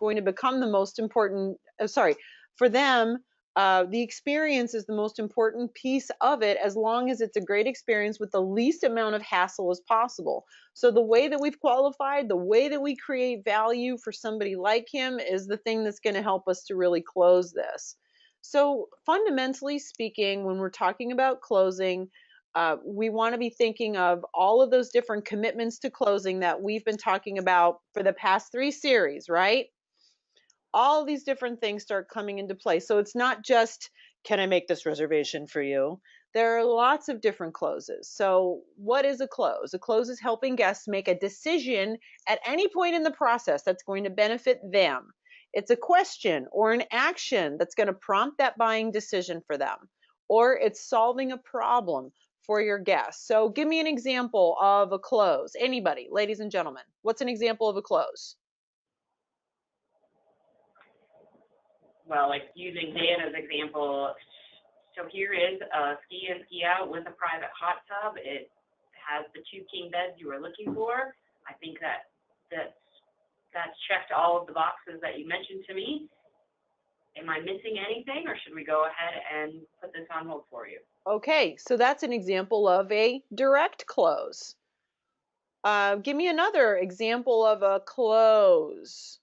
going to become the most important, for them, the experience is the most important piece of it, as long as it's a great experience with the least amount of hassle as possible. So the way that we've qualified, the way that we create value for somebody like him is the thing that's going to help us to really close this. So fundamentally speaking, when we're talking about closing, we want to be thinking of all of those different commitments to closing that we've been talking about for the past 3 series, right? All these different things start coming into play. So it's not just, can I make this reservation for you? There are lots of different closes. So what is a close? A close is helping guests make a decision at any point in the process that's going to benefit them. It's a question or an action that's going to prompt that buying decision for them, or it's solving a problem for your guests. So give me an example of a close. Anybody, ladies and gentlemen, what's an example of a close? Well, like using Dana's example, so here is a ski and ski out with a private hot tub. It has the 2 king beds you were looking for. I think that's checked all of the boxes that you mentioned to me. Am I missing anything, or should we go ahead and put this on hold for you? Okay, so that's an example of a direct close. Give me another example of a close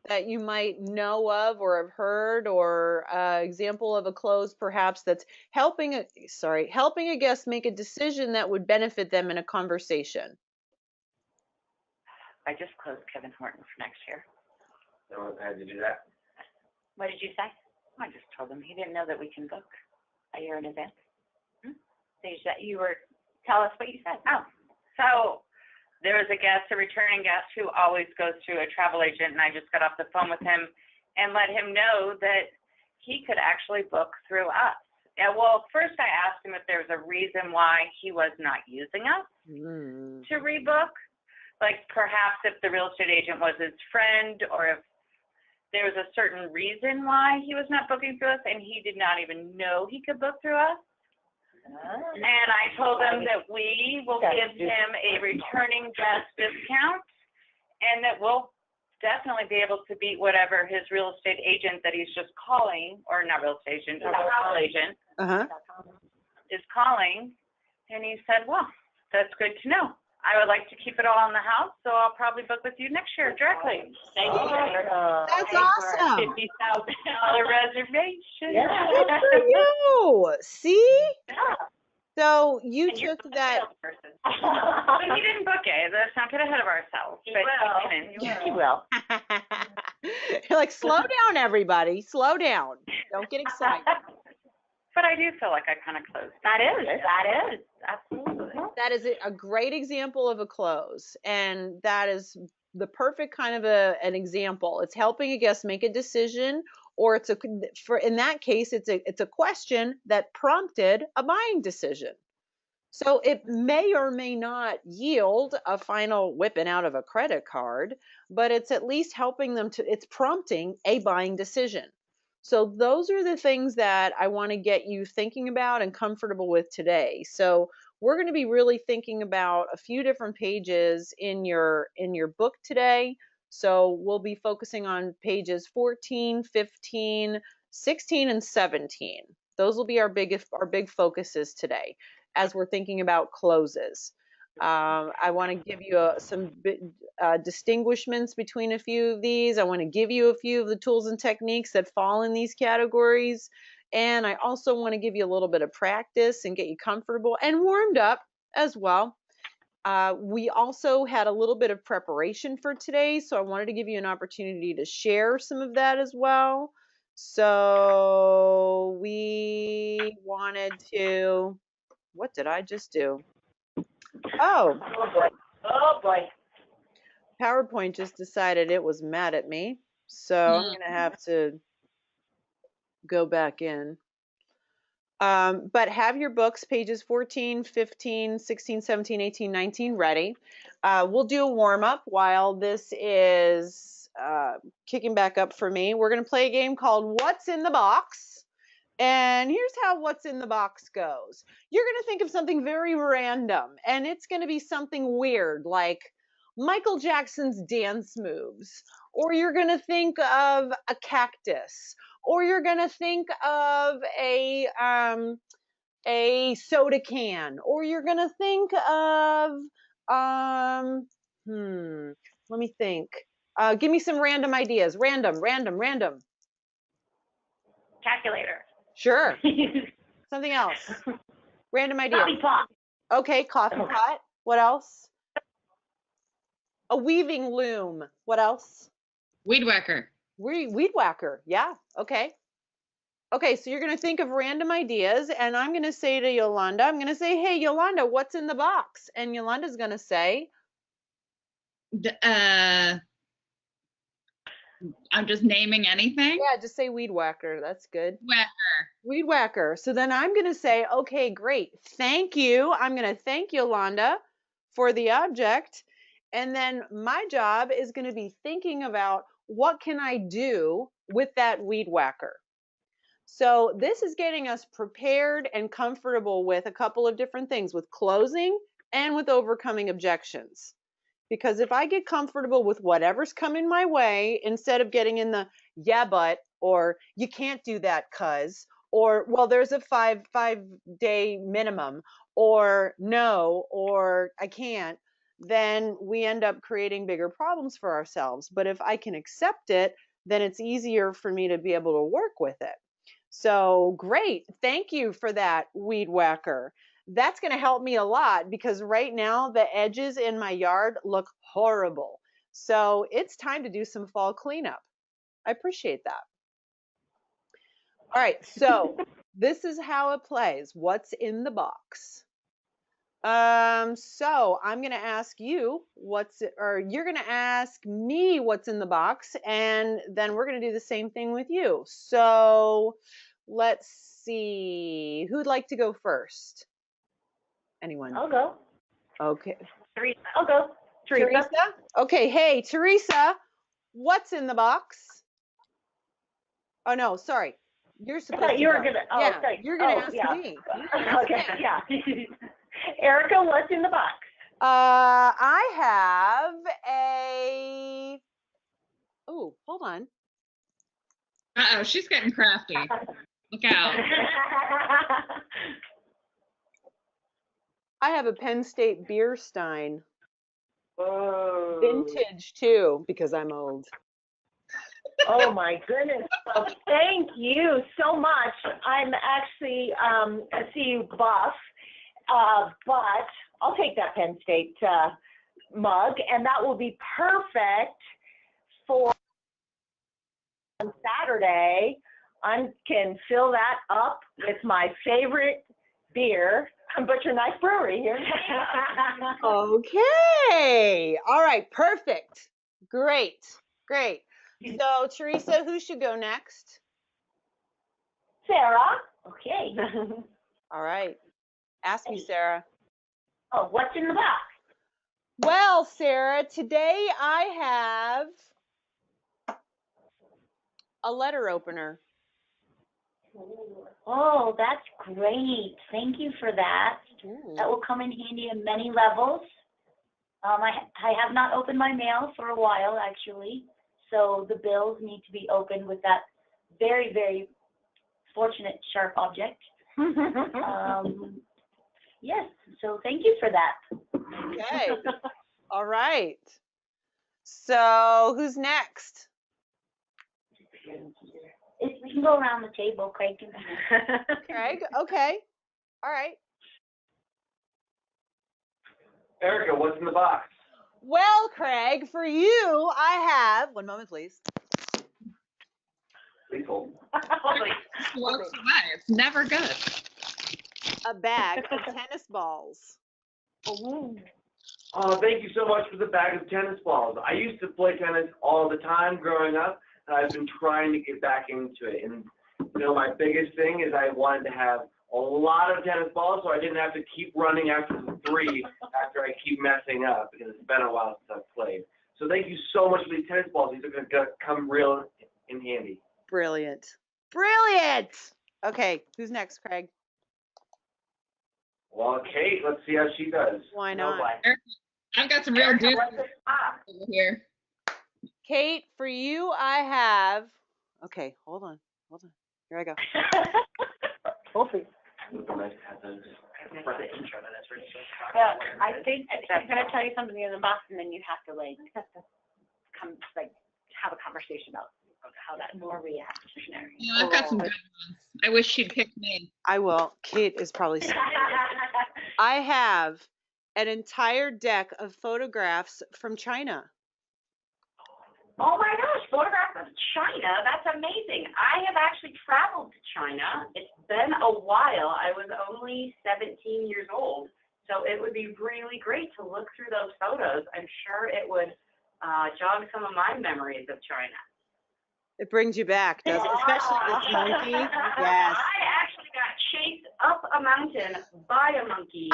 that you might know of or have heard, or example of a close perhaps that's helping a guest make a decision that would benefit them in a conversation. I just closed Kevin Horton for next year. So how did you do that? What did you say? I just told him he didn't know that we can book a year in advance. So tell us what you said. Oh, so there was a returning guest who always goes through a travel agent, and I just got off the phone with him and let him know that he could actually book through us. Yeah, well, first I asked him if there was a reason why he was not using us to rebook. Like perhaps if the real estate agent was his friend, or if there was a certain reason why he was not booking through us and he did not even know he could book through us. And I told him that we will give him a returning guest discount, and that we'll definitely be able to beat whatever his real estate agent that he's just calling, or not real estate agent, travel agent is calling. And he said, well, that's good to know. I would like to keep it all in the house, so I'll probably book with you next year directly. Thank you. That's awesome. $50,000 reservation. Yeah. Good for you. See? Yeah. So you took that. But he didn't book it. Let's not get ahead of ourselves. He will. You're like, slow down, everybody. Slow down. Don't get excited. But I do feel like I kind of closed. That is. Absolutely. That is a great example of a close. And that is the perfect kind of an example. It's helping a guest make a decision, or in that case, it's a question that prompted a buying decision. So it may or may not yield a final whipping out of a credit card, but it's at least helping them it's prompting a buying decision. So those are the things that I want to get you thinking about and comfortable with today. So we're going to be really thinking about a few different pages in your book today. So we'll be focusing on pages 14, 15, 16, and 17. Those will be our big focuses today as we're thinking about closes. I want to give you some distinguishments between a few of these. I want to give you a few of the tools and techniques that fall in these categories. And I also want to give you a little bit of practice and get you comfortable and warmed up as well. We also had a little bit of preparation for today, so I wanted to give you an opportunity to share some of that as well. So we wanted to, what did I just do? Oh boy. PowerPoint just decided it was mad at me. So I'm going to have to go back in. But have your books, pages 14, 15, 16, 17, 18, 19 ready. We'll do a warm-up while this is kicking back up for me. We're going to play a game called What's in the Box? And here's how What's in the Box goes. You're going to think of something very random, and it's going to be something weird, like Michael Jackson's dance moves, or you're going to think of a cactus, or you're going to think of a soda can, or you're going to think of let me think. Give me some random ideas. Random. Calculator. Sure. Something else. Random ideas. Coffee pot. Okay, coffee pot. What else? A weaving loom. What else? Weed whacker. Weed whacker. Yeah. Okay. Okay, so you're going to think of random ideas, and I'm going to say to Yolanda, I'm going to say, hey, Yolanda, what's in the box? And Yolanda's going to say, I'm just naming anything. yeah, just say weed whacker. That's good. Whacker. Weed whacker. So then I'm going to say, okay, great. Thank you. I'm going to thank Yolanda for the object. And then my job is going to be thinking about what can I do with that weed whacker. So this is getting us prepared and comfortable with a couple of different things, with closing and with overcoming objections. Because if I get comfortable with whatever's coming my way, instead of getting in the yeah, but, or you can't do that cuz, or well, there's a five day minimum, or no, or I can't, then we end up creating bigger problems for ourselves. But if I can accept it, then it's easier for me to be able to work with it. So great. Thank you for that, weed whacker. That's going to help me a lot because right now the edges in my yard look horrible. So it's time to do some fall cleanup. I appreciate that. All right. So this is how it plays. What's in the box? So I'm going to ask you or you're going to ask me what's in the box, and then we're going to do the same thing with you. So let's see, who'd like to go first? Anyone? I'll go. Okay. Teresa. I'll go. Teresa. Okay. Hey, Teresa, what's in the box? Oh no, sorry. You're supposed I thought to you were go. gonna. Oh, Yeah, thanks. you're gonna ask yeah. me. Okay. Yeah. Erica, what's in the box? I have a. Oh, hold on. Uh-oh, she's getting crafty. Look out. I have a Penn State beer stein. Whoa. Vintage too, because I'm old. Oh my goodness. Well, thank you so much. I'm actually a CU buff, but I'll take that Penn State mug, and that will be perfect for on Saturday. I can fill that up with my favorite beer, Butcher Knife Brewery here. Okay. All right. Perfect. Great. So, Teresa, who should go next? Sarah. Okay. All right. Ask me, Sarah. Oh, what's in the box? Well, Sarah, today I have a letter opener. Oh, that's great. Thank you for that. That will come in handy in many levels. I have not opened my mail for a while, actually, so the bills need to be opened with that very, very fortunate sharp object. Yes, so thank you for that. Okay. All right. So, who's next? We can go around the table, Craig. Craig? Okay. All right. Erica, what's in the box? Well, Craig, for you, I have, one moment, please. Please hold. Walks away. It's never good. A bag of tennis balls. Oh. Oh, thank you so much for the bag of tennis balls. I used to play tennis all the time growing up, and I've been trying to get back into it. And, you know, my biggest thing is I wanted to have a lot of tennis balls so I didn't have to keep running after the three after I keep messing up, because it's been a while since I've played. So thank you so much for these tennis balls. These are going to come real in handy. Brilliant. Okay, who's next, Craig? Well, Kate, let's see how she does. Why No not? black. I've got some real Erica, dudes what's this box? over here. Kate, for you, I have. Okay, hold on. Here I go. Hopefully. It would be nice to have those for the intro, but that's really just. Yeah, I think I'm gonna tell you something in the box, and then you have to come have a conversation about how that's more reactionary. Yeah, I've got some good ones. I wish she'd picked me. I will. Kate is probably. I have an entire deck of photographs from China. Oh my gosh, photographs of China, that's amazing. I have actually traveled to China. It's been a while. I was only 17 years old. So it would be really great to look through those photos. I'm sure it would jog some of my memories of China. It brings you back, doesn't it? Especially this monkey. Yes. I actually got chased up a mountain by a monkey.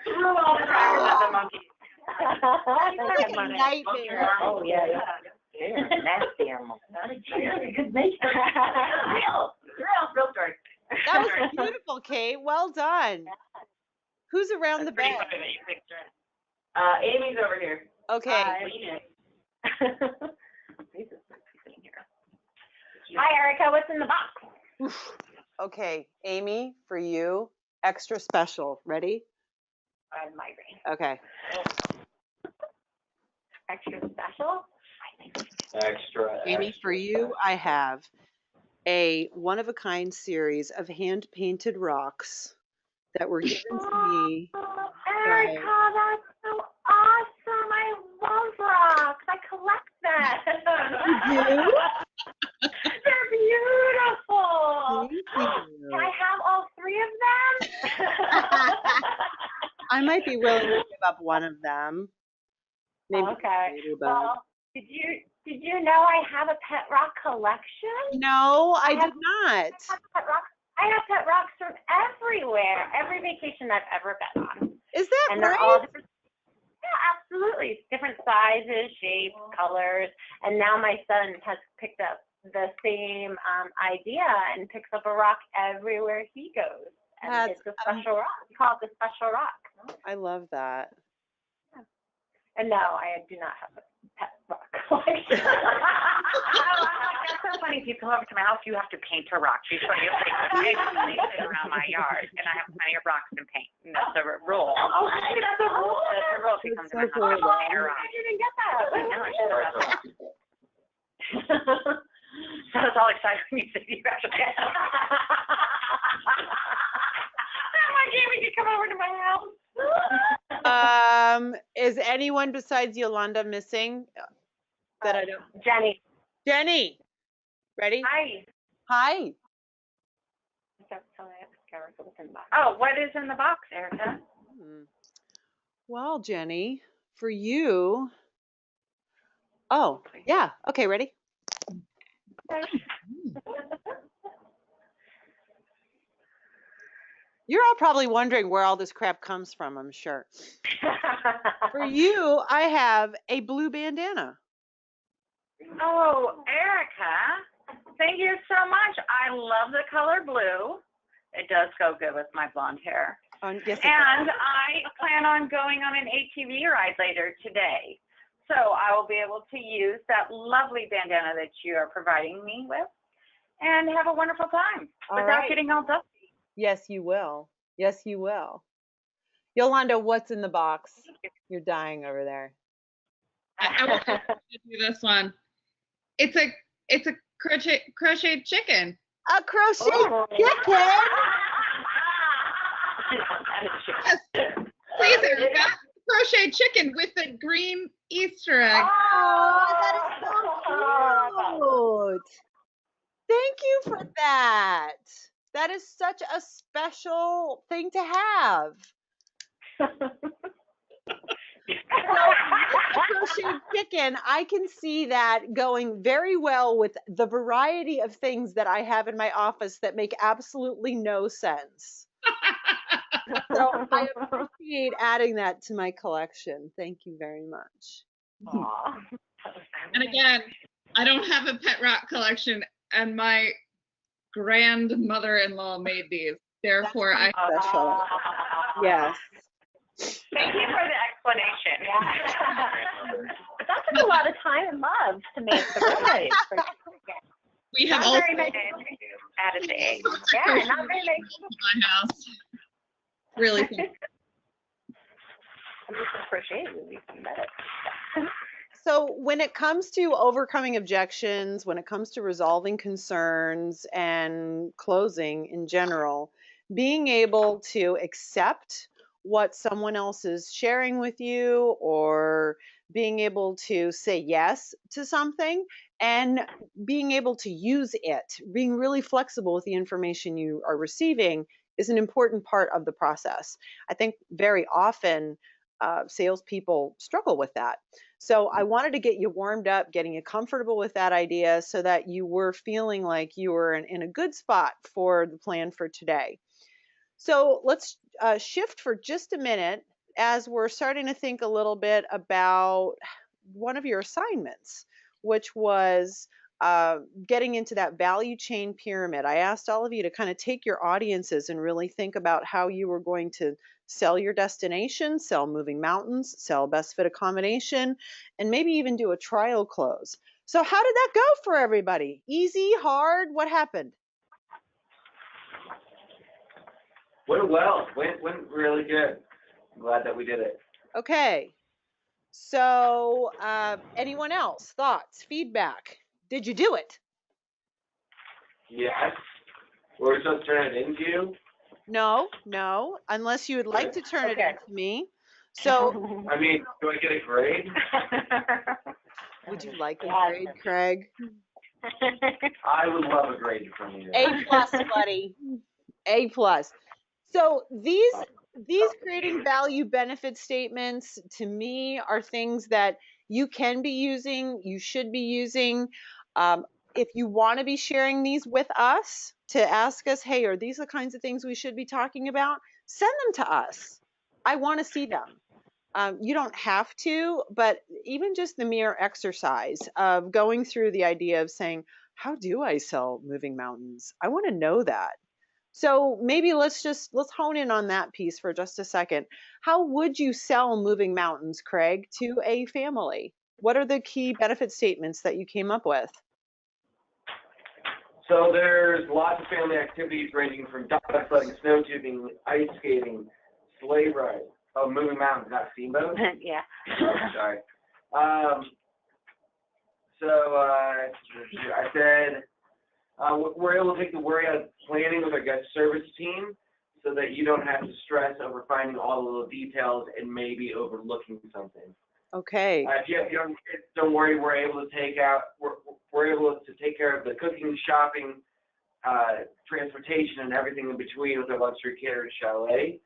Threw all the crackers at the monkey. Like a nightmare. Oh, yeah. They're nasty animals. Good nature. Real story. That was beautiful, Kate. Well done. Who's around the That's pretty bed? funny that you picked her. Amy's over here. Okay. Hi, Erica. What's in the box? Okay, Amy, for you, extra special. Ready? I have migraine. Okay. Extra special? Extra. Amy, for you, I have a one-of-a-kind series of hand-painted rocks that were given to me. Oh, Erica, that's so awesome. I love rocks. I collect them. You do? They're beautiful. Thank you. Can I have all 3 of them? I might be willing to give up one of them. Maybe Okay. later, but- Well, did you know I have a pet rock collection? No, I did not. I have pet rocks from everywhere, every vacation I've ever been on. Is that And they're right? all different. Yeah, absolutely. Different sizes, shapes, colors. And now my son has picked up the same idea and picks up a rock everywhere he goes. And That's it's a special rock. We call it the special rock. I love that. And no, I do not have a pet rock collection. That's so funny. If you come over to my house, you have to paint a rock before you paint around my yard, and I have plenty of rocks to paint. And that's a rule. Oh, that's a rule. That's a rule. If you come to my so house, cool, you paint a I rock. didn't get that. No, I should have done that. So I was all excited when you said you actually had. I'm like, Jamie, you come over to my house. Is anyone besides Yolanda missing that I don't? Jenny. Jenny, ready? Hi. Hi. Oh, what is in the box, Erica? Well, Jenny, for you. Oh, yeah. Okay, ready? You're all probably wondering where all this crap comes from, I'm sure. For you, I have a blue bandana. Oh, Erica, thank you so much. I love the color blue. It does go good with my blonde hair. Yes, And I plan on going on an ATV ride later today. So I will be able to use that lovely bandana that you are providing me with and have a wonderful time All without right. getting all dusty. Yes, you will. Yes, you will. Yolanda, what's in the box? You're dying over there. I want to do this one. It's a crocheted chicken. A crochet Oh. chicken. Yes. Please, Erica. Crochet chicken with the green Easter egg. Oh, that is so cute. Thank you for that. That is such a special thing to have. Crocheted chicken, I can see that going very well with the variety of things that I have in my office that make absolutely no sense. So I appreciate adding that to my collection. Thank you very much. Aw. And again, I don't have a pet rock collection, and my grandmother-in-law made these. Therefore, I Special. Yes. Thank you for the explanation. Yeah. But that took a lot of time and love to make the grade. we have Not also very many added the egg. Yeah, not very many. in my house. Really fun. I'm just appreciating you better. So when it comes to overcoming objections, when it comes to resolving concerns and closing in general, being able to accept what someone else is sharing with you or being able to say yes to something and being able to use it, being really flexible with the information you are receiving is an important part of the process. I think very often salespeople struggle with that. So I wanted to get you warmed up, getting you comfortable with that idea so that you were feeling like you were in a good spot for the plan for today. So let's shift for just a minute as we're starting to think a little bit about one of your assignments, which was getting into that value chain pyramid. I asked all of you to kind of take your audiences and really think about how you were going to sell your destination, sell moving mountains, sell best fit accommodation, and maybe even do a trial close. So how did that go for everybody? Easy, hard? What happened? Went well. Went really good. I'm glad that we did it. Okay. So anyone else? Thoughts? Feedback? Did you do it? Yes. We're supposed to turn it into. No, unless you would like to turn it Okay. into me. So I mean, do I get a grade? would you like a Yeah. grade, Craig? I would love a grade from you. A+, buddy. A+. So these creating value benefit statements to me are things that you can be using, you should be using. If you want to be sharing these with us to ask us, hey, are these the kinds of things we should be talking about? Send them to us. I want to see them. You don't have to, but even just the mere exercise of going through the idea of saying, how do I sell moving mountains? I want to know that. So maybe let's hone in on that piece for just a second. How would you sell moving mountains, Craig, to a family? What are the key benefit statements that you came up with? So there's lots of family activities ranging from dog sledding, snow tubing, ice skating, sleigh ride. Oh, moving mountains, not steamboat. Yeah. Oh, sorry. I said we're able to take the worry out of planning with our guest service team so that you don't have to stress over finding all the little details and maybe overlooking something. Okay. If you have young kids, don't worry. We're able to take care of the cooking, shopping, transportation, and everything in between with our luxury catered chalet.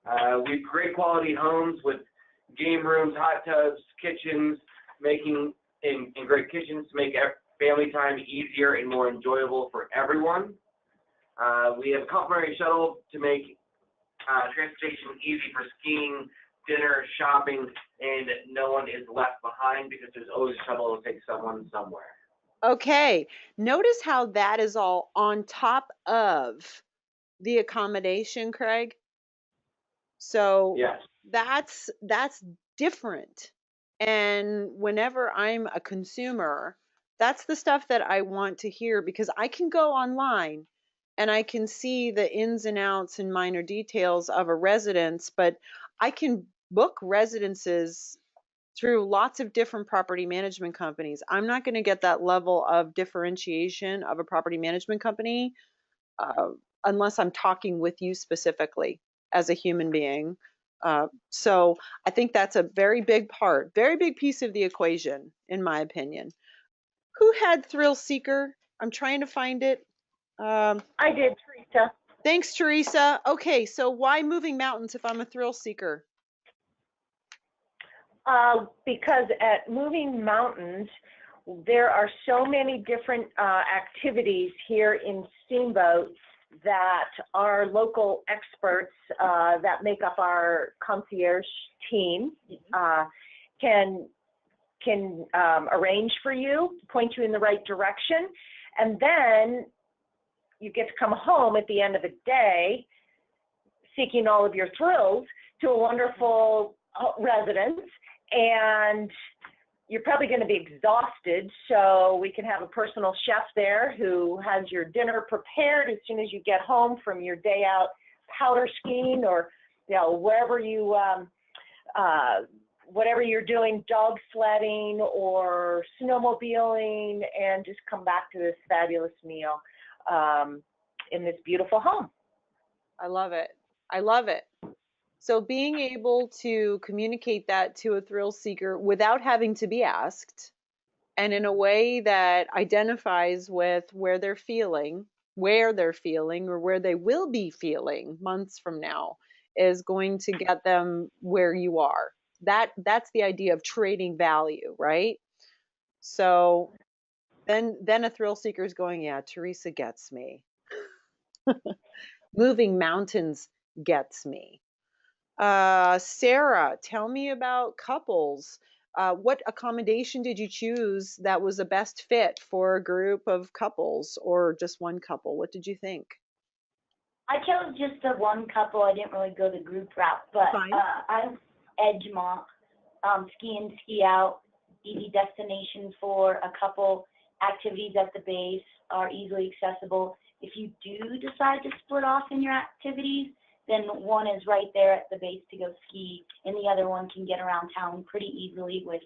We have great quality homes with game rooms, hot tubs, kitchens, and great kitchens to make family time easier and more enjoyable for everyone. We have a complimentary shuttle to make transportation easy for skiing, dinner, shopping, and no one is left behind because there's always a shuttle to take someone somewhere. Okay. Notice how that is all on top of the accommodation, Craig. So Yes. that's different. And whenever I'm a consumer, that's the stuff that I want to hear because I can go online and I can see the ins and outs and minor details of a residence, but I can book residences through lots of different property management companies. I'm not going to get that level of differentiation of a property management company unless I'm talking with you specifically as a human being. So I think that's a very big piece of the equation, in my opinion. Who had Thrill Seeker? I'm trying to find it. I did, Teresa. Thanks, Teresa. Okay, so why moving mountains if I'm a thrill seeker? Because at Moving Mountains, there are so many different activities here in Steamboat that our local experts that make up our concierge team can arrange for you, point you in the right direction, and then you get to come home at the end of the day, seeking all of your thrills, to a wonderful residence, and you're probably going to be exhausted, so we can have a personal chef there who has your dinner prepared as soon as you get home from your day out powder skiing, or wherever you whatever you're doing, dog sledding or snowmobiling, and just come back to this fabulous meal in this beautiful home. I love it. I love it. So being able to communicate that to a thrill seeker without having to be asked, and in a way that identifies with where they're feeling, or where they will be feeling months from now, is going to get them where you are. That's the idea of trading value, right? So then a thrill seeker is going, yeah, Teresa gets me. Moving mountains gets me. Sarah, tell me about couples. What accommodation did you choose that was the best fit for a group of couples or just one couple? What did you think? I chose just the one couple. I didn't really go the group route, but Fine. I Edgemont, ski in, ski out, easy destination for a couple. Activities at the base are easily accessible. If you do decide to split off in your activities, then one is right there at the base to go ski, and the other one can get around town pretty easily with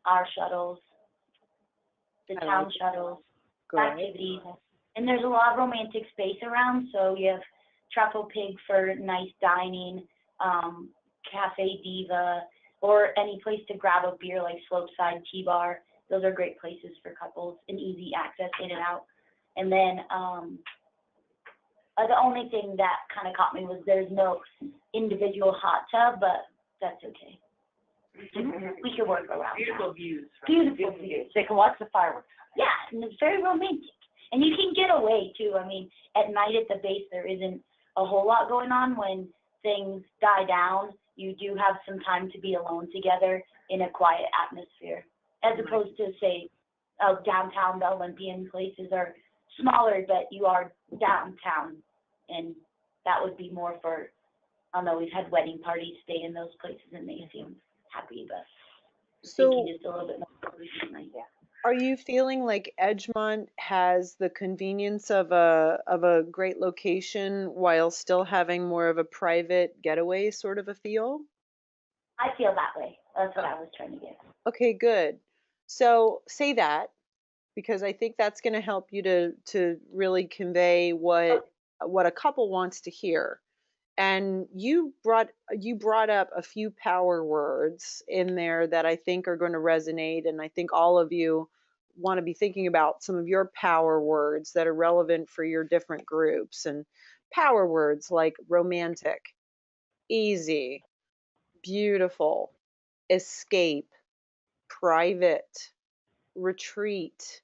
our shuttles, the I town like it. shuttles, Good. activities. And there's a lot of romantic space around, so you have Truffle Pig for nice dining, Cafe Diva, or any place to grab a beer like Slopeside T-Bar. Those are great places for couples and easy access in and out. And then the only thing that kind of caught me was there's no individual hot tub, but that's okay. We can work around Beautiful that. views. Beautiful views. They can watch the fireworks. Yeah, and it's very romantic. And you can get away too. I mean, at night at the base, there isn't a whole lot going on. When things die down, you do have some time to be alone together in a quiet atmosphere, as opposed to, say, downtown. The Olympian places are smaller, but you are downtown, and that would be more for, I don't know, we've had wedding parties stay in those places, and they seem happy, but So thinking just a little bit more recently. Yeah. are you feeling like Edgemont has the convenience of a great location while still having more of a private getaway sort of a feel? I feel that way. That's what I was trying to get. Okay, good. So say that, because I think that's going to help you to really convey what a couple wants to hear. And you brought up a few power words in there that I think are going to resonate, and I think all of you want to be thinking about some of your power words that are relevant for your different groups. And power words like romantic, easy, beautiful, escape, private, retreat.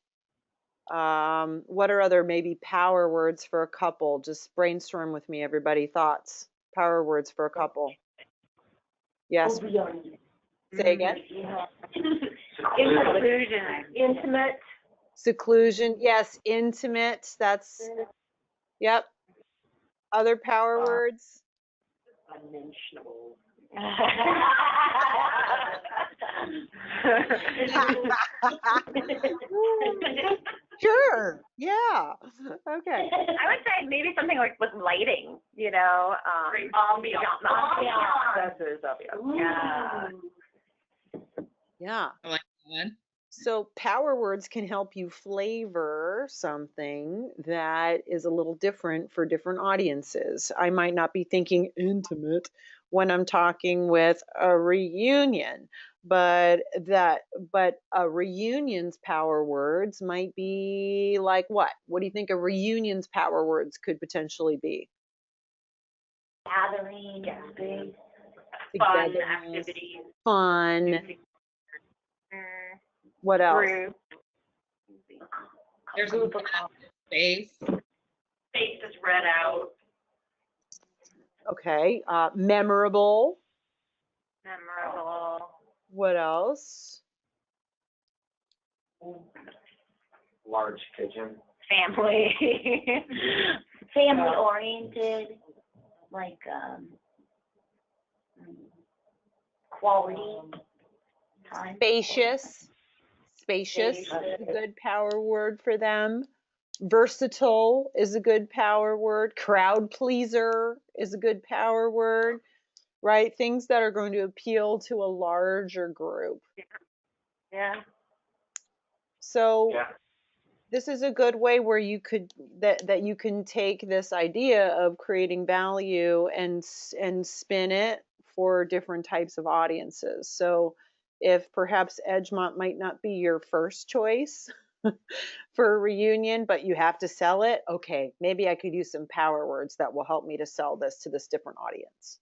What are other maybe power words for a couple? Just brainstorm with me, everybody. Thoughts, power words for a couple. Yes. Say again. Inclusion. Intimate. Seclusion. Yes. Intimate. That's, yep. Other power words. Unmentionable. Sure. Yeah. Okay. I would say maybe something like with lighting, Great ambiance. That is obvious. Yeah. Yeah. I like that one. So power words can help you flavor something that is a little different for different audiences. I might not be thinking intimate when I'm talking with a reunion, but a reunion's power words might be like what? What do you think a reunion's power words could potentially be? Gathering, space. Fun Togetherness, activities. fun. What else? Group. There's a space. Face is read out. Okay. Memorable. Memorable. What else? Large kitchen. family. Family oriented, like, quality time. Spacious. Spacious is a good power word for them. Versatile is a good power word. Crowd pleaser is a good power word, right? Things that are going to appeal to a larger group. Yeah. So Yeah. this is a good way where you could that you can take this idea of creating value and spin it for different types of audiences. So if perhaps Edgemont might not be your first choice for a reunion, but you have to sell it, okay, maybe I could use some power words that will help me to sell this to this different audience.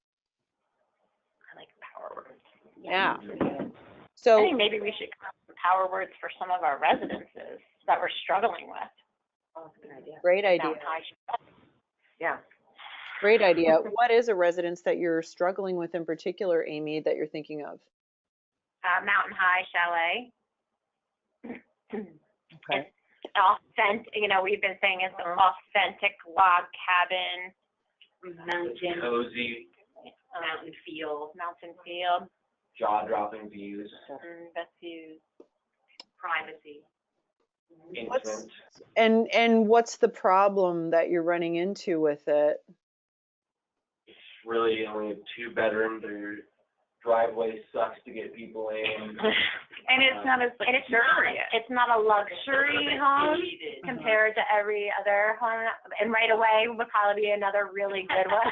I like power words. Yeah. I So think maybe we should come up with power words for some of our residences that we're struggling with. Oh, that's a good idea. great idea. Mountain High. Yeah. Great idea. What is a residence that you're struggling with in particular, Amy, that you're thinking of? Mountain High Chalet. Okay. It's authentic, we've been saying it's an authentic log cabin, Mountain, Cozy, mountain feel, mountain field, jaw-dropping views, best views. privacy. intimate. And what's the problem that you're running into with it? It's really only a 2-bedroom. Their driveway sucks to get people in. And it's not as luxurious. It's not a luxury home compared to every other home. And right away would probably be another really good one.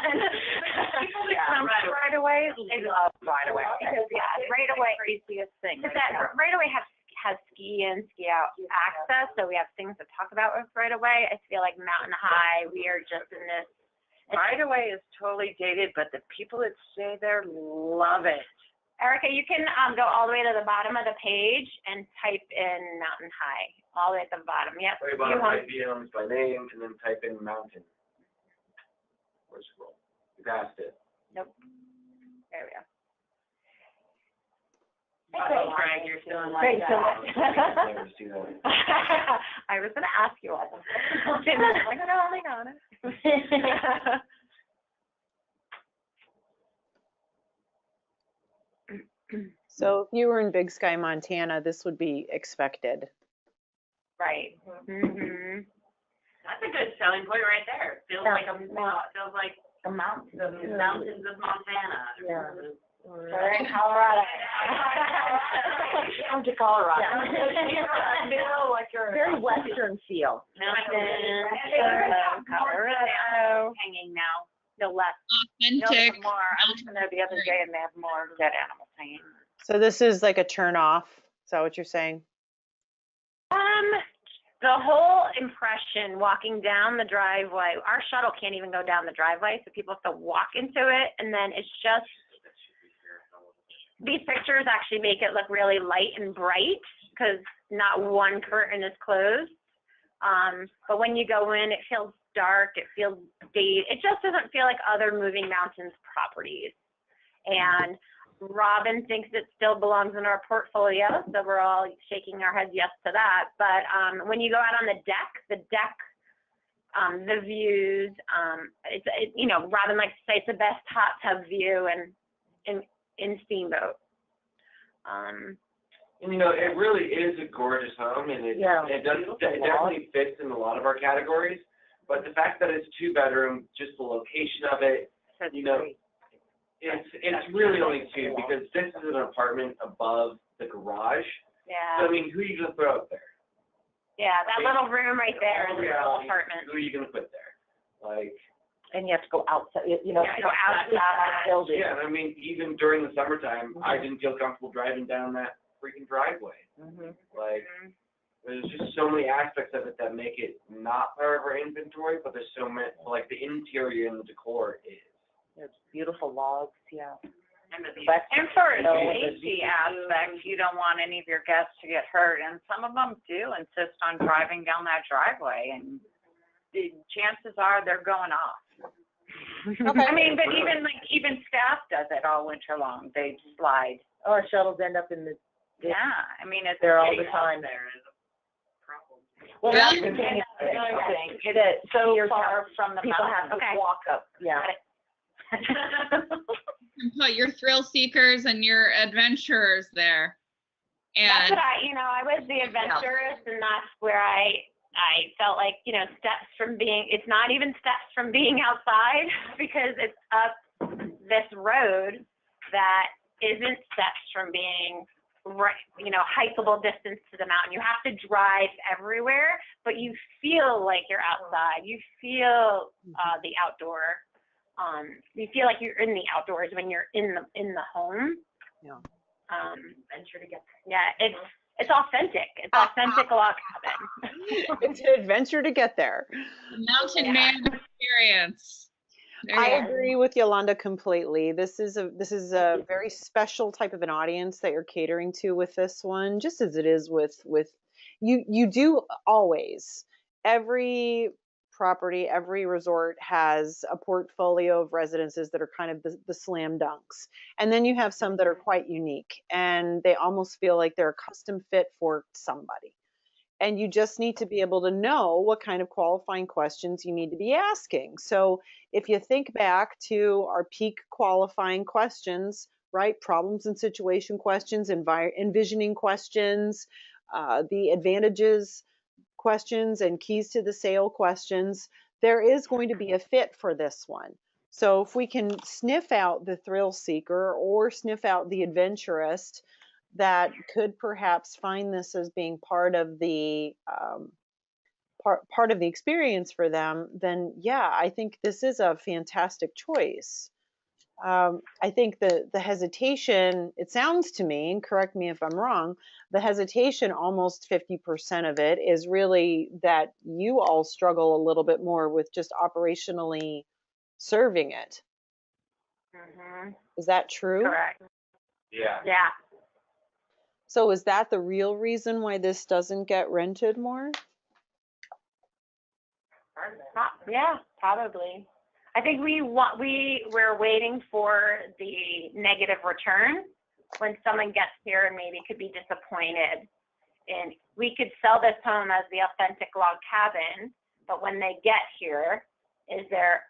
Right away. They love right away. Because right away. Craziest thing. Right away has ski in, ski out access, so we have things to talk about with right away. I feel like Mountain High, we are just in this. Right away is totally dated, but the people that stay there love it. Erica, you can go all the way to the bottom of the page and type in Mountain High, all the way at the bottom. Yep. Very bottom, type in by name, and then type in mountain. Or scroll. You passed it. Nope. There we go. Oh, Greg, you're still in Great, like so that. Never see that. I was going to ask you all. Hang on. So if you were in Big Sky, Montana, this would be expected. Right. Mm-hmm. That's a good selling point right there. Feels like the mountains of Montana. Yeah. We're in Colorado. Come to Colorado. Yeah. Very Western feel. Colorado. Hanging now. No less. Authentic. More. I was in there the other day and they have more dead animals hanging. So this is like a turn off. Is that what you're saying? The whole impression walking down the driveway, our shuttle can't even go down the driveway, so people have to walk into it, and then it's just, these pictures actually make it look really light and bright, because not one curtain is closed. But when you go in, it feels dark, it feels dated, it just doesn't feel like other Moving Mountains properties. And Robin thinks it still belongs in our portfolio, so we're all shaking our heads yes to that. But when you go out on the deck, the views, Robin likes to say it's the best hot tub view in Steamboat. And it really is a gorgeous home, and it definitely fits in a lot of our categories. But the fact that it's 2-bedroom, just the location of it, it's really only 2, because this is an apartment above the garage. Yeah. So, I mean, who are you going to throw up there? Yeah, that little room right there is a little Reality, apartment. who are you going to put there? Like. And you have to go outside, Go outside. the building. Yeah, and I mean, even during the summertime, I didn't feel comfortable driving down that freaking driveway. Like, there's just so many aspects of it that make it not part of our inventory, but there's so many, like the interior and the decor is. There's beautiful logs, yeah. And the And for a No, safety aspect, you don't want any of your guests to get hurt, and some of them do insist on driving down that driveway, and the chances are they're going off. Okay. I mean, but even staff does it all winter long. They slide. Our shuttles end up in the, Yeah, I mean, it's there all the time. There is a problem. Well, that's the thing. It is So Here's far from the people mountain. have to Okay. walk up. Yeah. And put your thrill seekers and your adventurers there. That's And what I was the adventurous, and that's where I felt like, steps from being, it's not even steps from being outside, because it's up this road that isn't steps from being, right, hikeable distance to the mountain. You have to drive everywhere, but you feel like you're outside. You feel the outdoor. You feel like you're in the outdoors when you're in the home. Yeah. Venture to get there. Yeah, it's authentic. It's authentic log cabin. It's an adventure to get there. the mountain man experience. There I you go. agree with Yolanda completely. This is a very special type of an audience that you're catering to with this one, just as it is with you do always. Every property, every resort has a portfolio of residences that are kind of the slam dunks. And then you have some that are quite unique and they almost feel like they're a custom fit for somebody. And you just need to be able to know what kind of qualifying questions you need to be asking. So if you think back to our peak qualifying questions, right? Problems and situation questions, envisioning questions, the advantages questions, and keys to the sale questions, there is going to be a fit for this one. So if we can sniff out the thrill seeker or sniff out the adventurist, that could perhaps find this as being part of the part of the experience for them, then yeah, I think this is a fantastic choice. I think the hesitation, it sounds to me, and correct me if I'm wrong, the hesitation, almost 50% of it, is really that you all struggle a little bit more with just operationally serving it. Mm-hmm. Is that true? Correct. Yeah. Yeah. So is that the real reason why this doesn't get rented more? Yeah, probably. I think we're waiting for the negative return when someone gets here and maybe could be disappointed. And we could sell this home as the authentic log cabin, but when they get here, is there,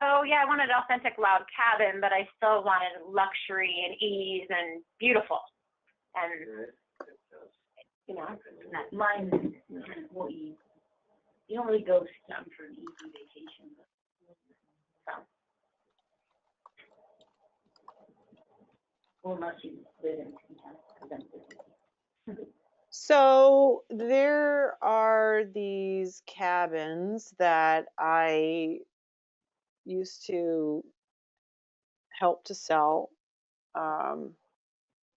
oh yeah, I wanted authentic log cabin, but I still wanted luxury and ease and beautiful. And, Mine is more easy. You don't really go down for an easy vacation. Well, unless you live in Kentucky. So there are these cabins that I used to help to sell.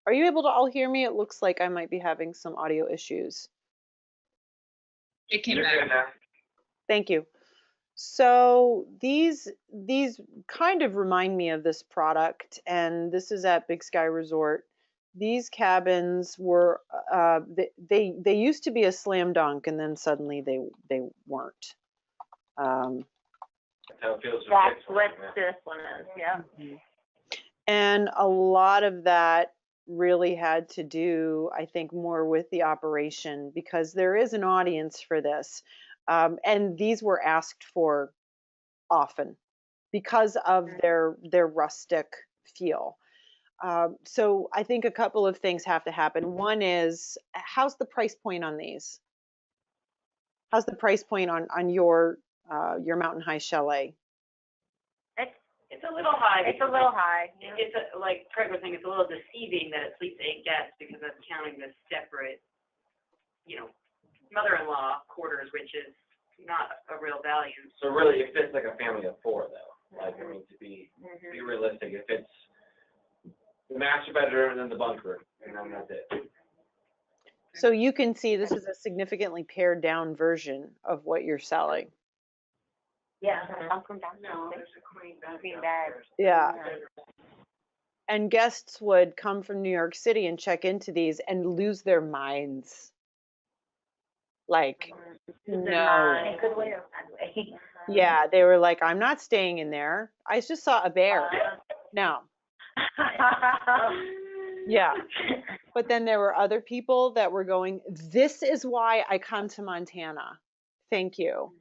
Are you able to all hear me? It looks like I might be having some audio issues. It came You're back. good now. Thank you. So these kind of remind me of this product, and this is at Big Sky Resort. These cabins were they used to be a slam dunk, and then suddenly they weren't. That's how it feels. that's what this one is, yeah. And a lot of that really had to do, I think, more with the operation, because there is an audience for this. And these were asked for often because of their rustic feel. So I think a couple of things have to happen. One is, how's the price point on these? How's the price point on your Mountain High Chalet? It's a little high. It's a little high. It's like Craig was saying, it's a little deceiving that it sleeps 8 guests because that's counting the separate, mother-in-law quarters, which is not a real value. So really, it fits like a family of 4, though. Like, I mean, to be realistic, it fits the master bedroom and then the bunk room, and then that's it. So you can see this is a significantly pared down version of what you're selling. Yeah. No, there's a queen bed. Yeah. And guests would come from New York City and check into these and lose their minds. Like, no. In a good way or bad way. Yeah, they were like, I'm not staying in there. I just saw a bear. No. Yeah. But then there were other people that were going, this is why I come to Montana. Thank you.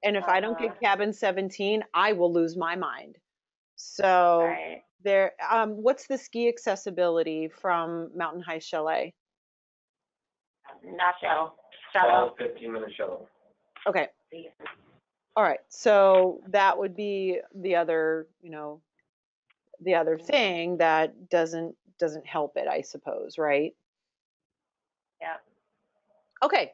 And if I don't get cabin 17, I will lose my mind. So Right. there, what's the ski accessibility from Mountain High Chalet? Not shuttle. 15-minute shuttle. Okay. All right. So that would be the other, the other thing that doesn't help it, I suppose, right? Yeah. Okay.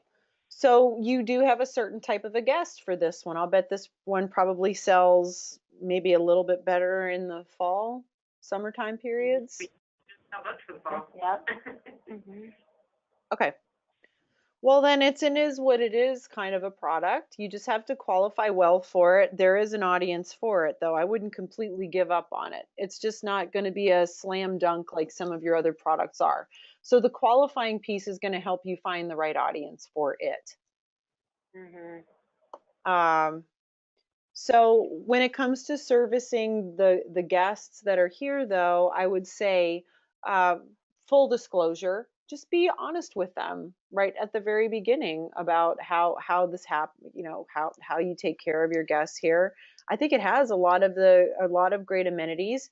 So you do have a certain type of a guest for this one. I'll bet this one probably sells maybe a little bit better in the fall, summertime periods. No, that's the fall. Yep. Mm-hmm. Okay. Well, then it is what it is kind of a product. You just have to qualify well for it. There is an audience for it, though. I wouldn't completely give up on it. It's just not going to be a slam dunk like some of your other products are. So the qualifying piece is going to help you find the right audience for it. Mm-hmm. So when it comes to servicing the guests that are here, though, I would say full disclosure, just be honest with them right at the very beginning about how this happens, how you take care of your guests here. I think it has a lot of great amenities.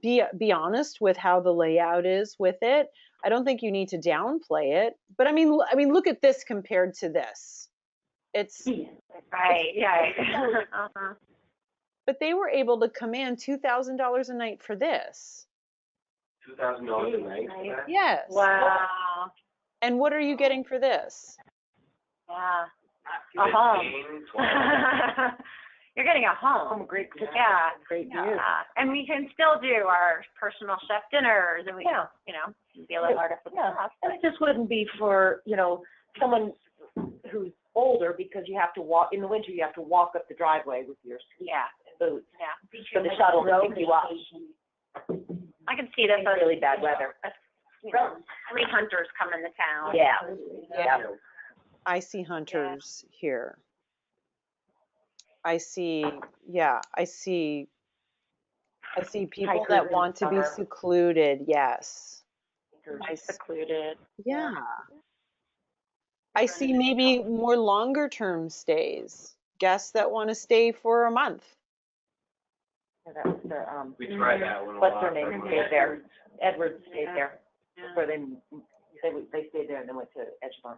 Be honest with how the layout is with it. I don't think you need to downplay it, but I mean, look at this compared to this. It's Right. Yeah. Uh-huh. But they were able to command $2,000 a night for this. $2,000 a night for that? Yes. Wow. And what are you getting for this? Yeah. Not A home. 15, 20. You're getting a home. Great, Yeah. great view. Yeah. And we can still do our personal chef dinners, and we, Yeah. be a little artificial. Yeah, and it just wouldn't be for, someone who's older, because you have to walk, in the winter, you have to walk up the driveway with your Yeah. boots. Yeah. For the shuttle to pick you up. I can see this In as really bad weather. 3 hunters coming to town. Yeah. Yeah. I see hunters here. I see people Hikers that in want the to be summer. secluded. Yes. Secluded. Yeah. I see maybe more longer term stays. Guests that want to stay for a month. Yeah, that was the, We tried that one a what's lot. her name stayed there? Edwards stayed there. Before they stayed there and then went to Edgemont.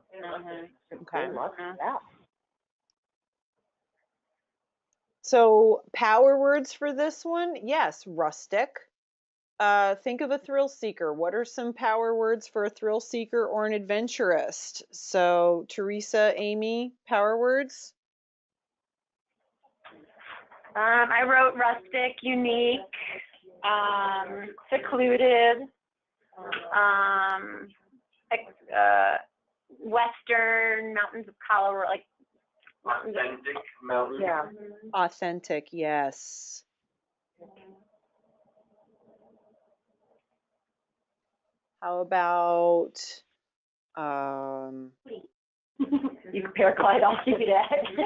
Okay. They loved that. So power words for this one? Yes, rustic. Think of a thrill seeker. What are some power words for a thrill seeker or an adventurist? So Teresa, Amy, power words? I wrote rustic, unique, secluded, western, mountains of Colorado, like mountains of Authentic mountain. Yeah. Authentic, yes. How about You can paraglide off the deck. yeah,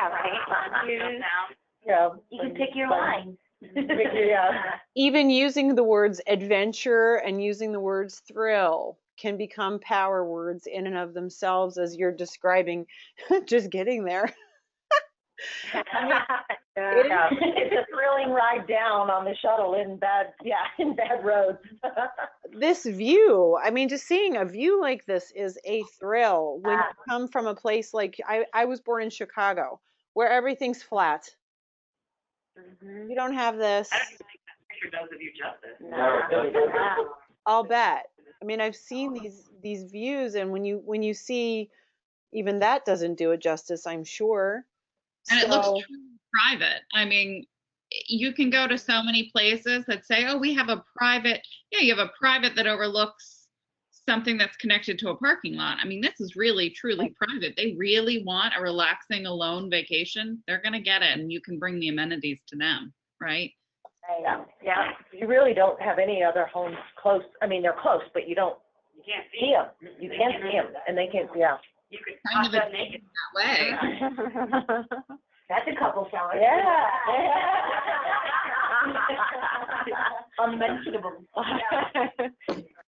right. Yeah. You can pick your line. Yeah. even using the words adventure and using the words thrill can become power words in and of themselves as you're describing just getting there. Yeah. It's a thrilling ride down on the shuttle in bad roads. This view, I mean, just seeing a view like this is a thrill. When you come from a place like, I was born in Chicago, where everything's flat. You don't have this. I don't think that picture does it you justice. No, it doesn't. I'll bet. I mean, I've seen these views, and when you see, even that doesn't do it justice, I'm sure. And it looks So- truly private. I mean, you can go to so many places that say, oh, we have a private, you have a private that overlooks something that's connected to a parking lot. I mean, this is really, truly private. They really want a relaxing, alone vacation. They're going to get it, and you can bring the amenities to them, right? Yeah. You really don't have any other homes close. I mean, they're close, but you don't You can't see them. You can't see them, and they can't, yeah. You could Kind hot of tub naked. that way. That's a couple shower. Yeah. unmentionable.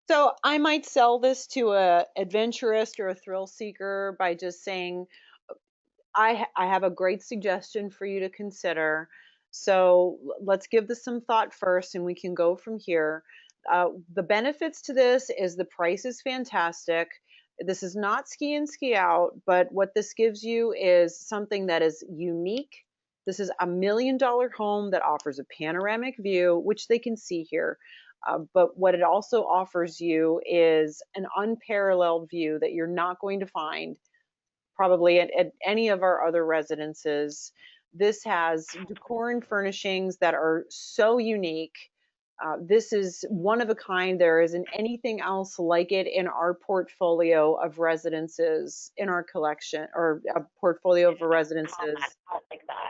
So I might sell this to a adventurist or a thrill seeker by just saying, I have a great suggestion for you to consider. So let's give this some thought first and we can go from here. The benefits to this is the price is fantastic. This is not ski in, ski out, but what this gives you is something that is unique. This is $1 million home that offers a panoramic view, which they can see here. But what it also offers you is an unparalleled view that you're not going to find probably at any of our other residences. This has decor and furnishings that are so unique. This is one of a kind. There isn't anything else like it in our portfolio of residences, in our collection, or a portfolio of residences. Like that.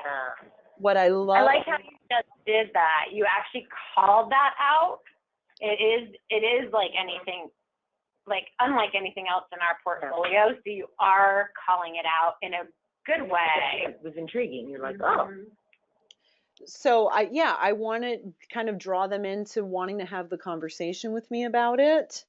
What I love. I like how you just did that. You actually called that out. It is like anything, like unlike anything else in our portfolio. So you are calling it out in a good way. It was intriguing. You're like, oh. So I want to kind of draw them into wanting to have the conversation with me about it.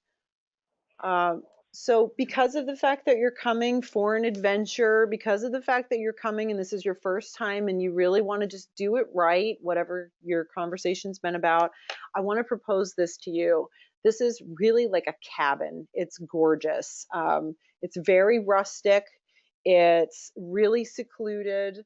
So because of the fact that you're coming for an adventure, because of the fact that you're coming and this is your first time and you really want to just do it right, whatever your conversation's been about, I want to propose this to you. This is really like a cabin. It's gorgeous. It's very rustic. It's really secluded.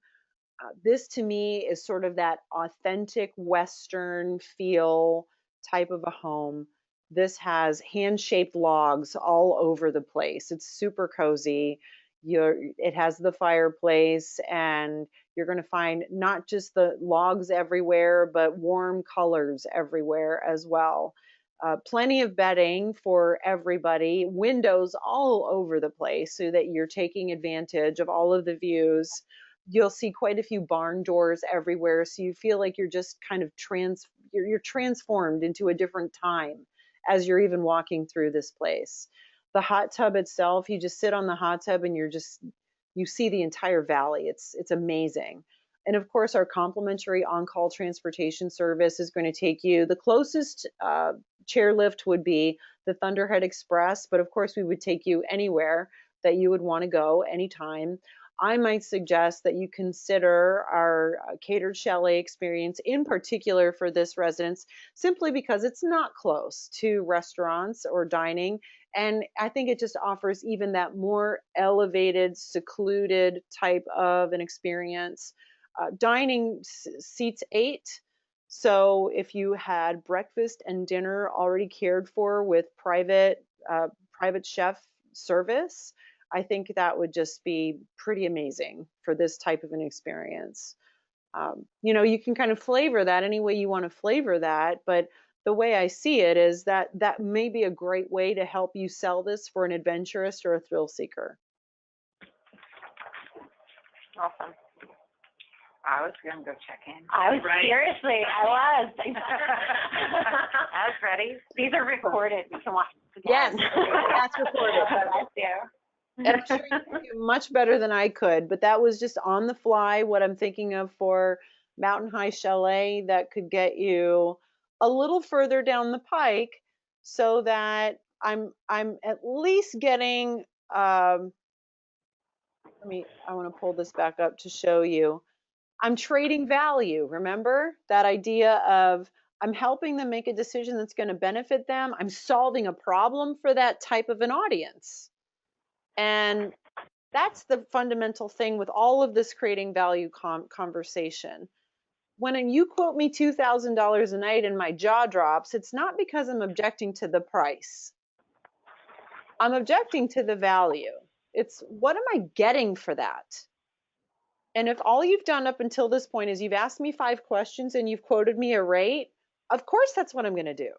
This to me is sort of that authentic Western feel type of a home. This has hand-shaped logs all over the place. It's super cozy. It has the fireplace, and you're going to find not just the logs everywhere, but warm colors everywhere as well. Plenty of bedding for everybody, windows all over the place so that you're taking advantage of all of the views. You'll see quite a few barn doors everywhere, so you feel like you're just kind of you're transformed into a different time as you're even walking through this place. The hot tub itself, you just sit on the hot tub and you see the entire valley. It's amazing. And of course, our complimentary on-call transportation service is going to take you. The closest chairlift would be the Thunderhead Express, but of course, we would take you anywhere that you would want to go anytime. I might suggest that you consider our catered chalet experience in particular for this residence, simply because it's not close to restaurants or dining. And I think it just offers even that more elevated, secluded type of an experience. Dining seats 8. So if you had breakfast and dinner already cared for with private chef service, I think that would just be pretty amazing for this type of an experience. You can kind of flavor that any way you want to flavor that, but the way I see it is that may be a great way to help you sell this for an adventurist or a thrill seeker. Awesome. I was going to go check in. Seriously, I was. I was ready. These are recorded. We can watch this again. Yes, that's recorded. Bless you. And I'm sure you can do much better than I could, but that was just on the fly what I'm thinking of for Mountain High Chalet that could get you a little further down the pike, so that I'm at least getting I want to pull this back up to show you. I'm trading value. Remember that idea of I'm helping them make a decision that's going to benefit them. I'm solving a problem for that type of an audience. And that's the fundamental thing with all of this creating value conversation. When you quote me $2,000 a night and my jaw drops, it's not because I'm objecting to the price. I'm objecting to the value. It's what am I getting for that? And if all you've done up until this point is you've asked me 5 questions and you've quoted me a rate, of course that's what I'm going to do.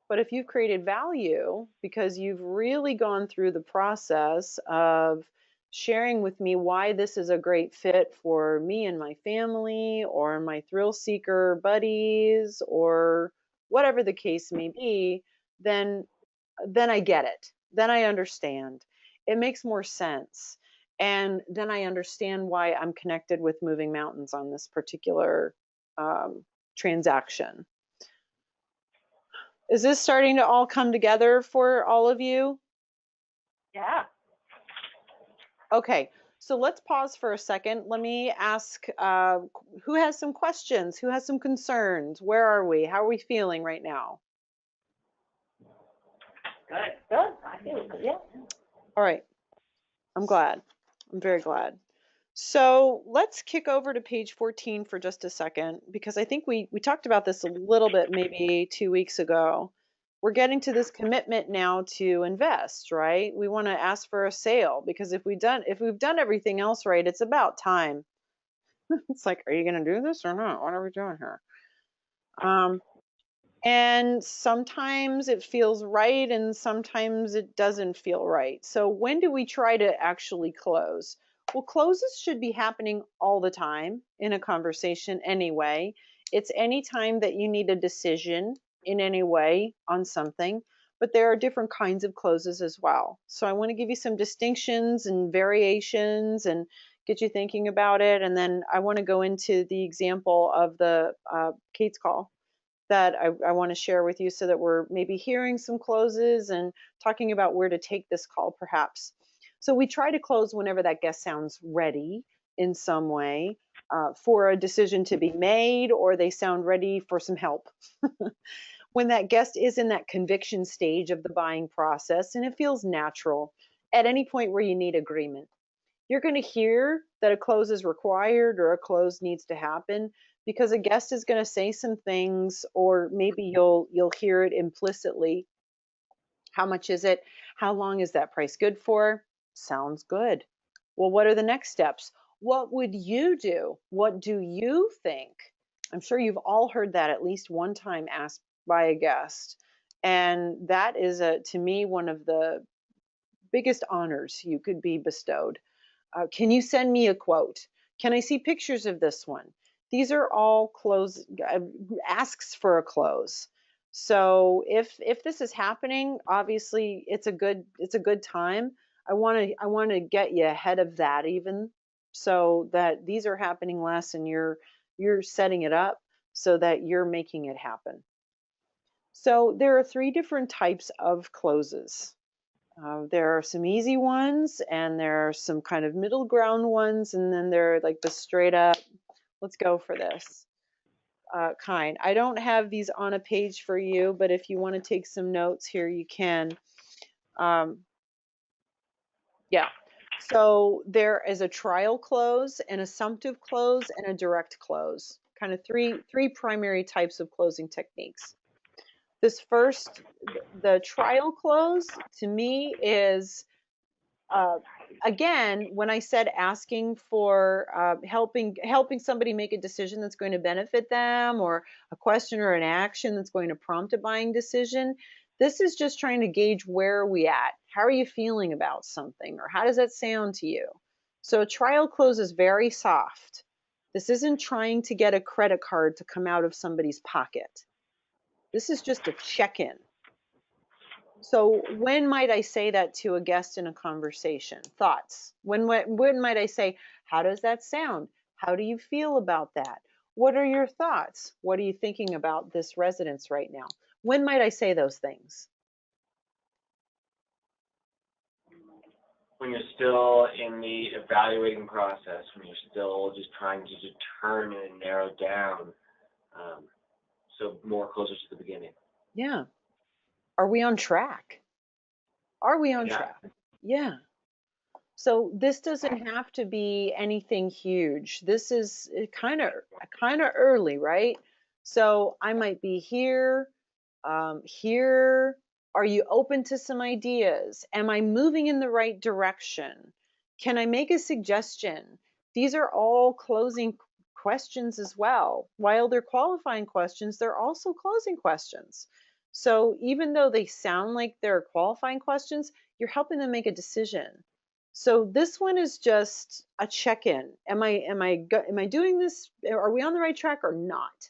But if you've created value because you've really gone through the process of sharing with me why this is a great fit for me and my family or my thrill seeker buddies or whatever the case may be, then I get it. Then I understand. It makes more sense. And then I understand why I'm connected with Moving Mountains on this particular transaction. Is this starting to all come together for all of you? Yeah. Okay, so let's pause for a second. Let me ask who has some questions? Who has some concerns? Where are we? How are we feeling right now? Good. Good, I feel good, yeah. All right, I'm glad. I'm very glad. So let's kick over to page 14 for just a second, because I think we talked about this a little bit maybe 2 weeks ago. We're getting to this commitment now to invest, right? We want to ask for a sale because if we've done everything else right, it's about time. It's like, are you going to do this or not? What are we doing here? And sometimes it feels right and sometimes it doesn't feel right. So when do we try to actually close? Well, closes should be happening all the time in a conversation anyway. It's any time that you need a decision in any way on something, but there are different kinds of closes as well. So I want to give you some distinctions and variations and get you thinking about it. And then I want to go into the example of the Kate's call that I want to share with you so that we're maybe hearing some closes and talking about where to take this call perhaps. So we try to close whenever that guest sounds ready in some way for a decision to be made, or they sound ready for some help. When that guest is in that conviction stage of the buying process and it feels natural at any point where you need agreement. You're going to hear that a close is required or a close needs to happen because a guest is going to say some things, or maybe you'll hear it implicitly. How much is it? How long is that price good for? Sounds good. Well, what are the next steps? What would you do? What do you think? I'm sure you've all heard that at least one time asked by a guest. And that is, to me, one of the biggest honors you could be bestowed. Can you send me a quote? Can I see pictures of this one? These are all asks for a close. So if this is happening, obviously it's a good time. I want to get you ahead of that, even so that these are happening less and you're setting it up so that you're making it happen. So there are 3 different types of closes. There are some easy ones, and there are some kind of middle ground ones, and then there are like the straight up, let's go for this kind. I don't have these on a page for you, but if you want to take some notes here, you can. Yeah. So there is a trial close, an assumptive close, and a direct close. Kind of three primary types of closing techniques. This first, the trial close, to me is again, when I said asking for helping somebody make a decision that's going to benefit them, or a question or an action that's going to prompt a buying decision, this is just trying to gauge where are we at. How are you feeling about something, or how does that sound to you? So a trial close is very soft. This isn't trying to get a credit card to come out of somebody's pocket. This is just a check-in. So when might I say that to a guest in a conversation? Thoughts. When might I say, how does that sound? How do you feel about that? What are your thoughts? What are you thinking about this residence right now? When might I say those things? When you're still in the evaluating process, when you're still just trying to determine and narrow down, so more closer to the beginning. Yeah. Are we on track? Are we on track? Yeah. So this doesn't have to be anything huge. This is kind of early, right? So I might be here, here. Are you open to some ideas? Am I moving in the right direction? Can I make a suggestion? These are all closing questions as well. While they're qualifying questions, they're also closing questions. So even though they sound like they're qualifying questions, you're helping them make a decision. So this one is just a check-in. Am I doing this? Are we on the right track or not?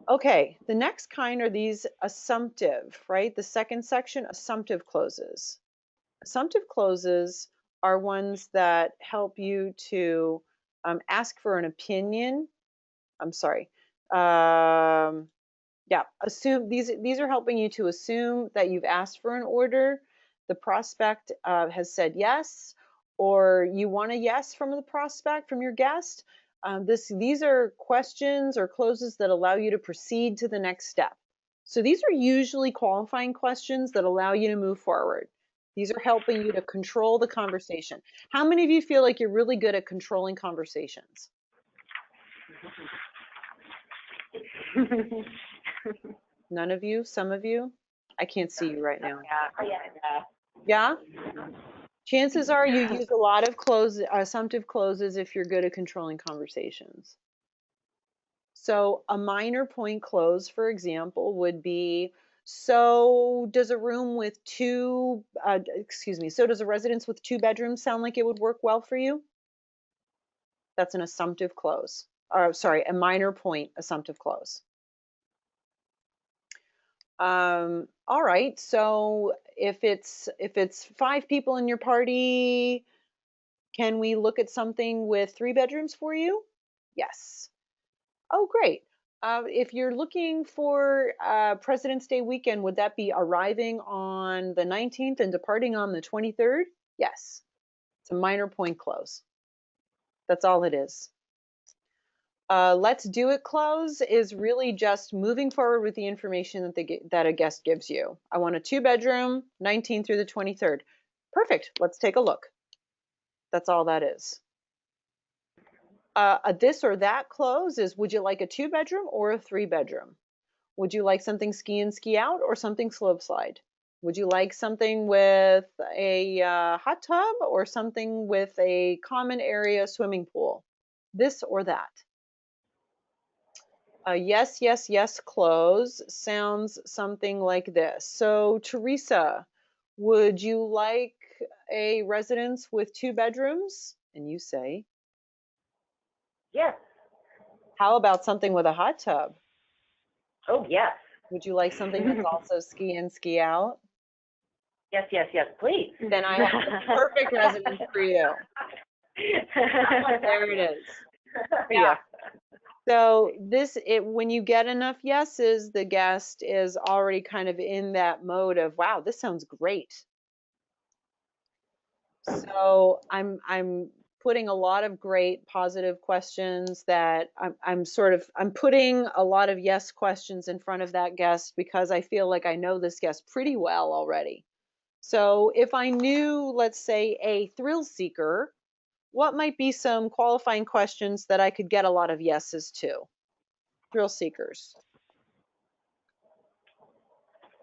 Okay, the next kind are these assumptive, right? The second section, assumptive closes. Assumptive closes are ones that help you to ask for an opinion. I'm sorry. Yeah, assume these are helping you to assume that you've asked for an order, the prospect has said yes, or you want a yes from the prospect, from your guest. These are questions or closes that allow you to proceed to the next step. So these are usually qualifying questions that allow you to move forward. These are helping you to control the conversation. How many of you feel like you're really good at controlling conversations? None of you? Some of you? I can't see you right now. Yeah. Yeah? Chances are you use a lot of assumptive closes if you're good at controlling conversations. So a minor point close, for example, would be, so does a room with so does a residence with 2 bedrooms sound like it would work well for you? That's an assumptive close. Or sorry, a minor point assumptive close. All right, so if it's 5 people in your party, can we look at something with 3 bedrooms for you? Yes. Oh, great. If you're looking for President's Day weekend, would that be arriving on the 19th and departing on the 23rd? Yes. It's a minor point close. That's all it is. Let's do it close is really just moving forward with the information that a guest gives you. I want a 2-bedroom, 19th through the 23rd. Perfect. Let's take a look. That's all that is. A this or that close is, would you like a 2-bedroom or a 3-bedroom? Would you like something ski in, ski out, or something slope slide? Would you like something with a hot tub or something with a common area swimming pool? This or that. A yes, yes, yes close sounds something like this. So, Teresa, would you like a residence with 2 bedrooms? And you say, Yes. how about something with a hot tub? Oh, yes. Would you like something that's also ski in, ski out? Yes, yes, yes, please. Then I have the perfect residence for you. There it is. Yeah. So when you get enough yeses, the guest is already kind of in that mode of, wow, this sounds great. So I'm putting a lot of great positive questions that I'm putting a lot of yes questions in front of that guest because I feel like I know this guest pretty well already. So if I knew, let's say, a thrill seeker, what might be some qualifying questions that I could get a lot of yeses to? Thrill seekers.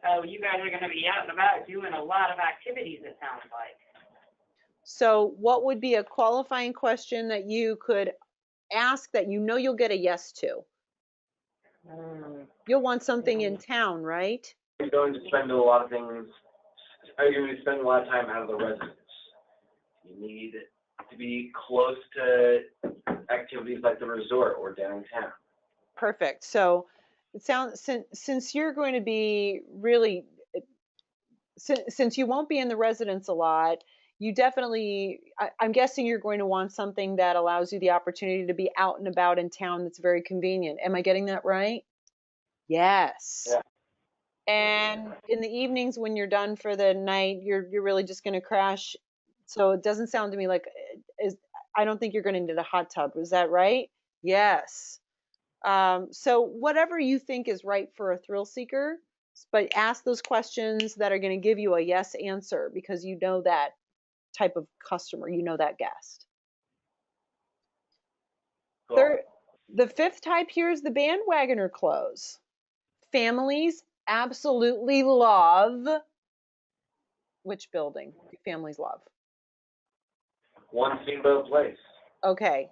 Oh, you guys are going to be out and about doing a lot of activities, it sounds like. So what would be a qualifying question that you could ask that you know you'll get a yes to? You'll want something in town, right? Are you going to spend a lot of things? Are you going to spend a lot of time out of the residence? You need to be close to activities like the resort or downtown. Perfect. So it sounds, since you're going to be really, since you won't be in the residence a lot, you definitely, I'm guessing you're going to want something that allows you the opportunity to be out and about in town that's very convenient. Am I getting that right? Yes. Yeah. And in the evenings when you're done for the night, you're really just going to crash. So it doesn't sound to me like, I don't think you're going to need a hot tub. Is that right? Yes. So whatever you think is right for a thrill seeker, but ask those questions that are going to give you a yes answer because you know that type of customer, you know that guest. Cool. The 5th type here is the bandwagoner close. Families absolutely love, which building do families love? One Steamboat Place. Okay.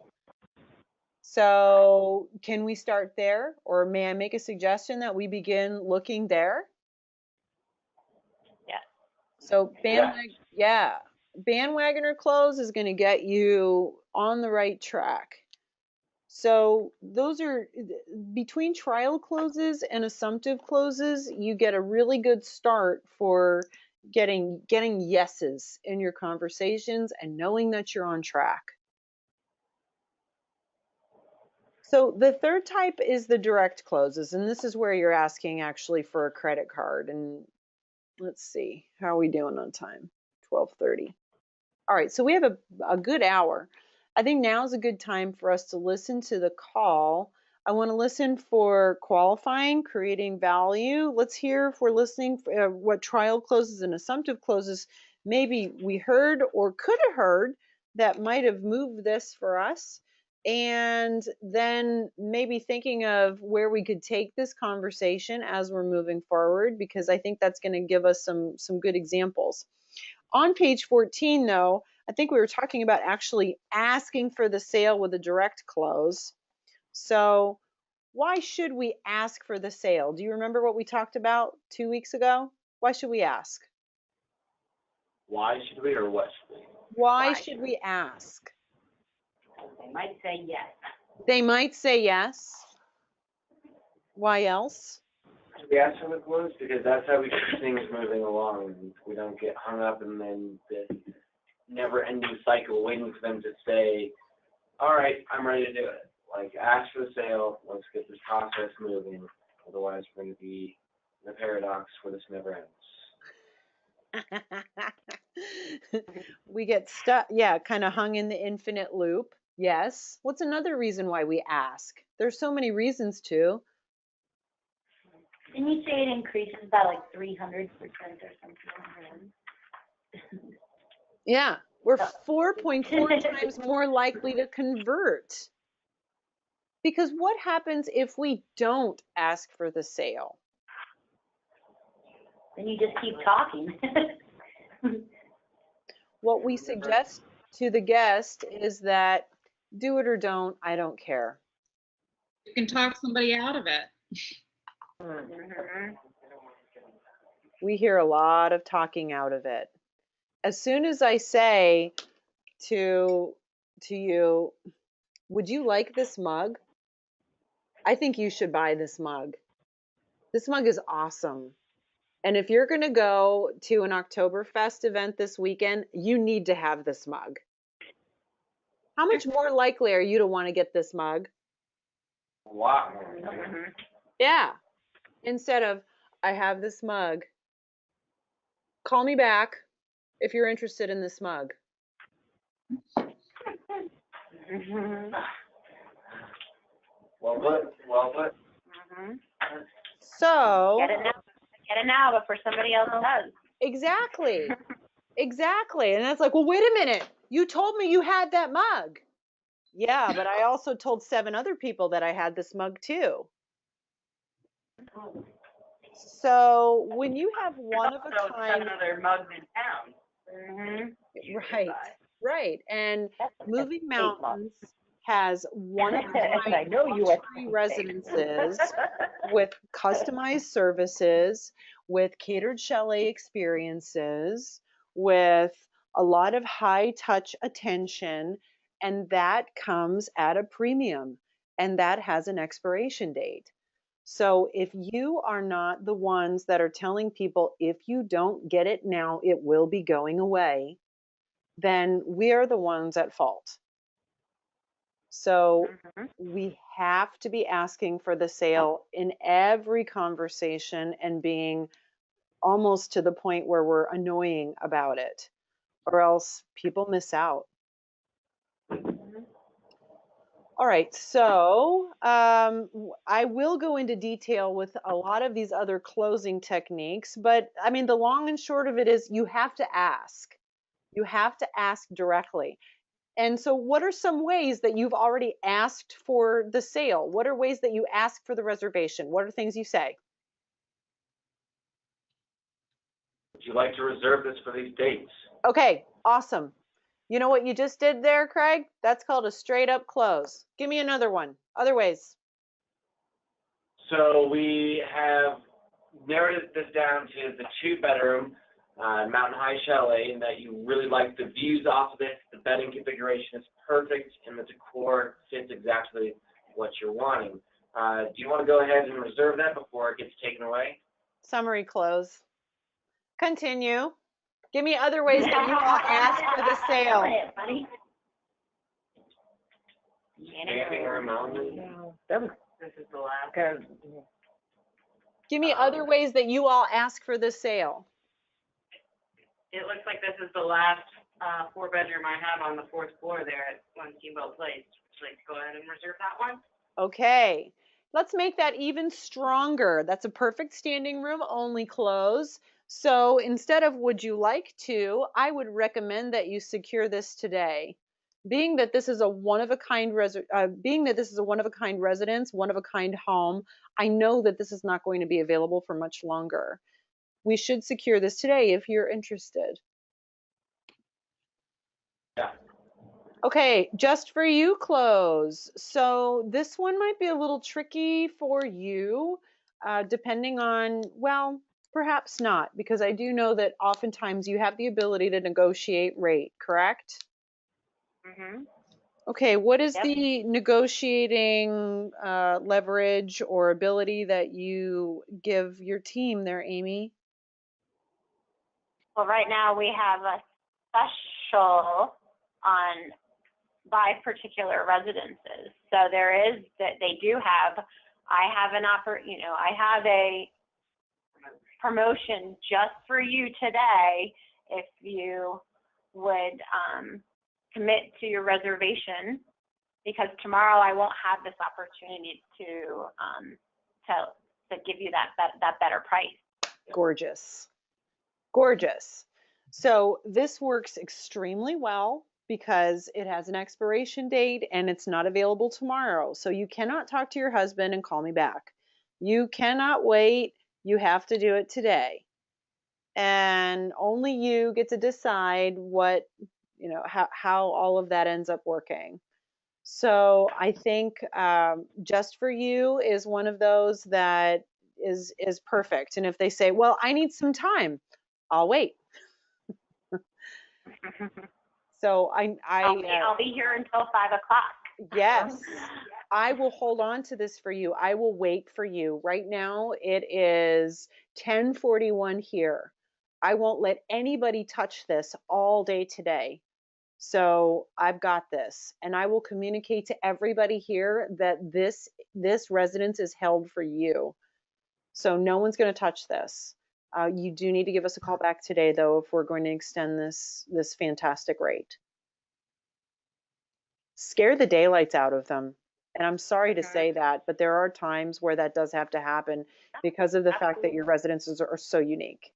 So can we start there, or may I make a suggestion that we begin looking there? Yeah. So bandwagoner close is going to get you on the right track. So those are between trial closes and assumptive closes, you get a really good start for getting yeses in your conversations and knowing that you're on track. So the third type is the direct closes, and this is where you're asking actually for a credit card. And let's see, how are we doing on time? 12:30. All right, so we have a good hour. I think now is a good time for us to listen to the call. I want to listen for qualifying, creating value. Let's hear if we're listening for, what trial closes and assumptive closes maybe we heard or could have heard that might have moved this for us. And then maybe thinking of where we could take this conversation as we're moving forward, because I think that's going to give us some good examples. On page 14, though, I think we were talking about actually asking for the sale with a direct close. So why should we ask for the sale? Do you remember what we talked about 2 weeks ago? Why should we ask? Why should we or what should we? Why should we ask? They might say yes. They might say yes. Why else? Should we ask for the close? Because that's how we keep things moving along. And we don't get hung up and then the never-ending cycle waiting for them to say, all right, I'm ready to do it. Like, ask for the sale. Let's get this process moving. Otherwise, we're going to be in a paradox where this never ends. We get stuck, yeah, kind of hung in the infinite loop. Yes. What's another reason why we ask? There's so many reasons to. Didn't you say it increases by like 300% or something? Yeah, we're 4.4 times more likely to convert. Because what happens if we don't ask for the sale? Then you just keep talking. What we suggest to the guest is that do it or don't, I don't care. You can talk somebody out of it. We hear a lot of talking out of it. As soon as I say to you, would you like this mug? I think you should buy this mug. This mug is awesome. And if you're going to go to an Oktoberfest event this weekend, you need to have this mug. How much more likely are you to want to get this mug? A lot more. Yeah. Instead of, I have this mug. Call me back if you're interested in this mug. Well put. So Get it now before somebody else does. exactly. Exactly. And that's like, well, wait a minute. You told me you had that mug. Yeah, but I also told 7 other people that I had this mug too. So when you have one of a Also, kind, 7 other mugs in town. right. And That's Moving state law. Mountains has one of a And I kind know you are luxury residences with customized services, with catered chalet experiences, with a lot of high touch attention, and that comes at a premium, and that has an expiration date. So if you are not the ones that are telling people, if you don't get it now, it will be going away, then we are the ones at fault. So we have to be asking for the sale in every conversation and being almost to the point where we're annoying about it, or else people miss out. All right, so I will go into detail with a lot of these other closing techniques, but I mean, the long and short of it is you have to ask. You have to ask directly. And so what are some ways that you've already asked for the sale? What are ways that you ask for the reservation? What are things you say? Would you like to reserve this for these dates? Okay, awesome. You know what you just did there, Craig? That's called a straight up close. Give me another one. Other ways. So we have narrowed this down to the 2-bedroom Mountain High Chalet, and that you really like the views off of it. The bedding configuration is perfect, and the decor fits exactly what you're wanting. Do you want to go ahead and reserve that before it gets taken away? Summary close. Continue. Give me other ways that you all ask for the sale. Camping or a mountain? That was This is the last. kind of, Give me other ways that you all ask for this sale. It looks like this is the last 4-bedroom I have on the 4th floor there at 1 Steamboat Place. Would you like to go ahead and reserve that one? Okay, let's make that even stronger. That's a perfect standing room only close. So instead of would you like to, I would recommend that you secure this today. Being that this is a one-of-a-kind residence, one-of-a-kind home, I know that this is not going to be available for much longer. We should secure this today if you're interested. Yeah. Okay, just for you close. So this one might be a little tricky for you, depending on, well, perhaps not, because I do know that oftentimes you have the ability to negotiate rate, correct? Mhm. Okay, what is Yep. the negotiating leverage or ability that you give your team there, Amy? Well, right now we have a special on by particular residences. So there is that they do have. I have I have a promotion just for you today if you would commit to your reservation, because tomorrow I won't have this opportunity to give you that better price. Gorgeous. Gorgeous. So this works extremely well because it has an expiration date and it's not available tomorrow. So you cannot talk to your husband and call me back. You cannot wait. You have to do it today. And only you get to decide what, how all of that ends up working. So I think Just for You is one of those that is perfect. And if they say, well, I need some time, I'll wait. So I'll be here until 5:00. Yes, I will hold on to this for you. I will wait for you. Right now it is 10:41 here. I won't let anybody touch this all day today. So I've got this, and I will communicate to everybody here that this residence is held for you. So no one's going to touch this. You do need to give us a call back today, though, if we're going to extend this fantastic rate. Scare the daylights out of them. And I'm sorry to say that, but there are times where that does have to happen because of the fact that your residences are so unique.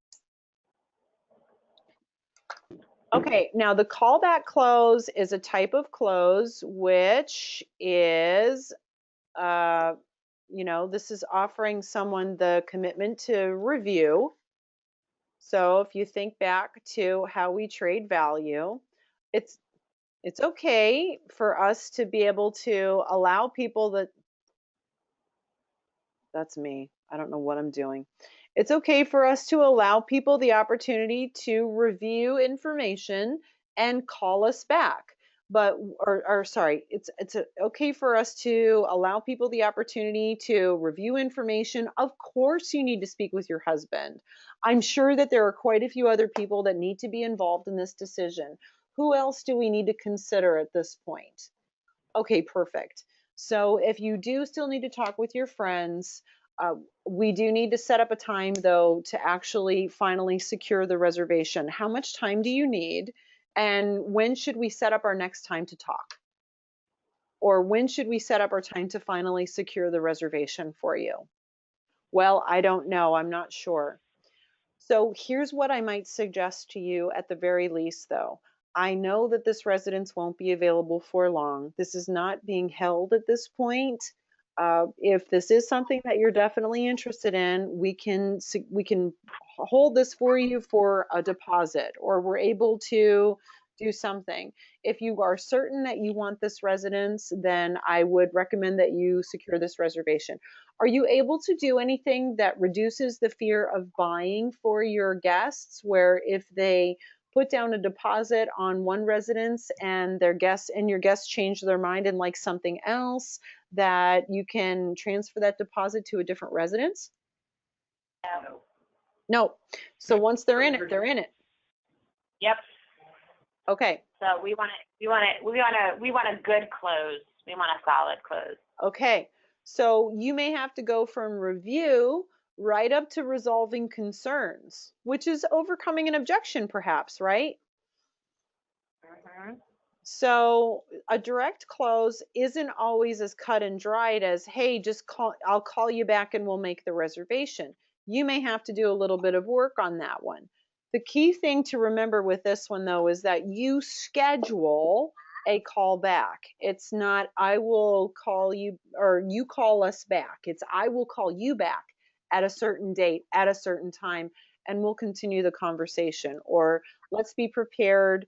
Okay, now the callback close is a type of close which is, this is offering someone the commitment to review. So if you think back to how we trade value, it's okay for us to be able to allow people that's me. I don't know what I'm doing. It's okay for us to allow people the opportunity to review information and call us back. It's okay for us to allow people the opportunity to review information. Of course, you need to speak with your husband. I'm sure that there are quite a few other people that need to be involved in this decision. Who else do we need to consider at this point? Okay, perfect. So if you do still need to talk with your friends, we do need to set up a time, though, to actually finally secure the reservation. How much time do you need? And when should we set up our next time to talk? Or when should we set up our time to finally secure the reservation for you? Well, I don't know. I'm not sure. So here's what I might suggest to you at the very least, though. I know that this residence won't be available for long. This is not being held at this point. If this is something that you're definitely interested in, we can hold this for you for a deposit, or we're able to do something. If you are certain that you want this residence, then I would recommend that you secure this reservation. Are you able to do anything that reduces the fear of buying for your guests, where if they put down a deposit on one residence and your guests change their mind and like something else, that you can transfer that deposit to a different residence? No. So once they're in it, they're in it. Yep. Okay. So we want a good close. We want a solid close. Okay. So you may have to go from review right up to resolving concerns, which is overcoming an objection perhaps, right? Mhm. So a direct close isn't always as cut and dried as, hey, just call, I'll call you back and we'll make the reservation. You may have to do a little bit of work on that one. The key thing to remember with this one, though, is that you schedule a call back. It's not, I will call you or you call us back. It's, I will call you back at a certain date, at a certain time, and we'll continue the conversation. Or let's be prepared.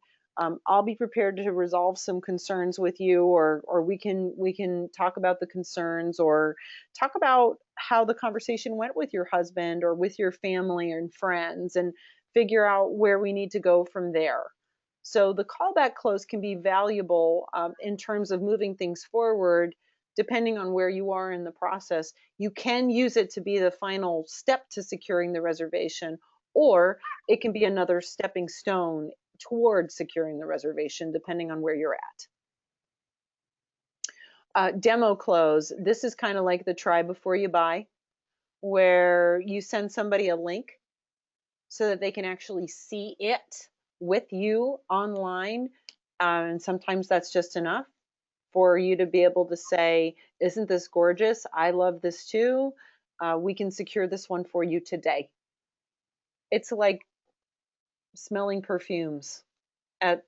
I'll be prepared to resolve some concerns with you, or we can talk about the concerns, or talk about how the conversation went with your husband or with your family and friends, and figure out where we need to go from there. So the callback close can be valuable in terms of moving things forward, depending on where you are in the process. You can use it to be the final step to securing the reservation, or it can be another stepping stone towards securing the reservation, depending on where you're at. Demo close. This is kind of like the try before you buy, where you send somebody a link so that they can actually see it with you online. And sometimes that's just enough for you to be able to say, isn't this gorgeous? I love this too. We can secure this one for you today. It's like smelling perfumes at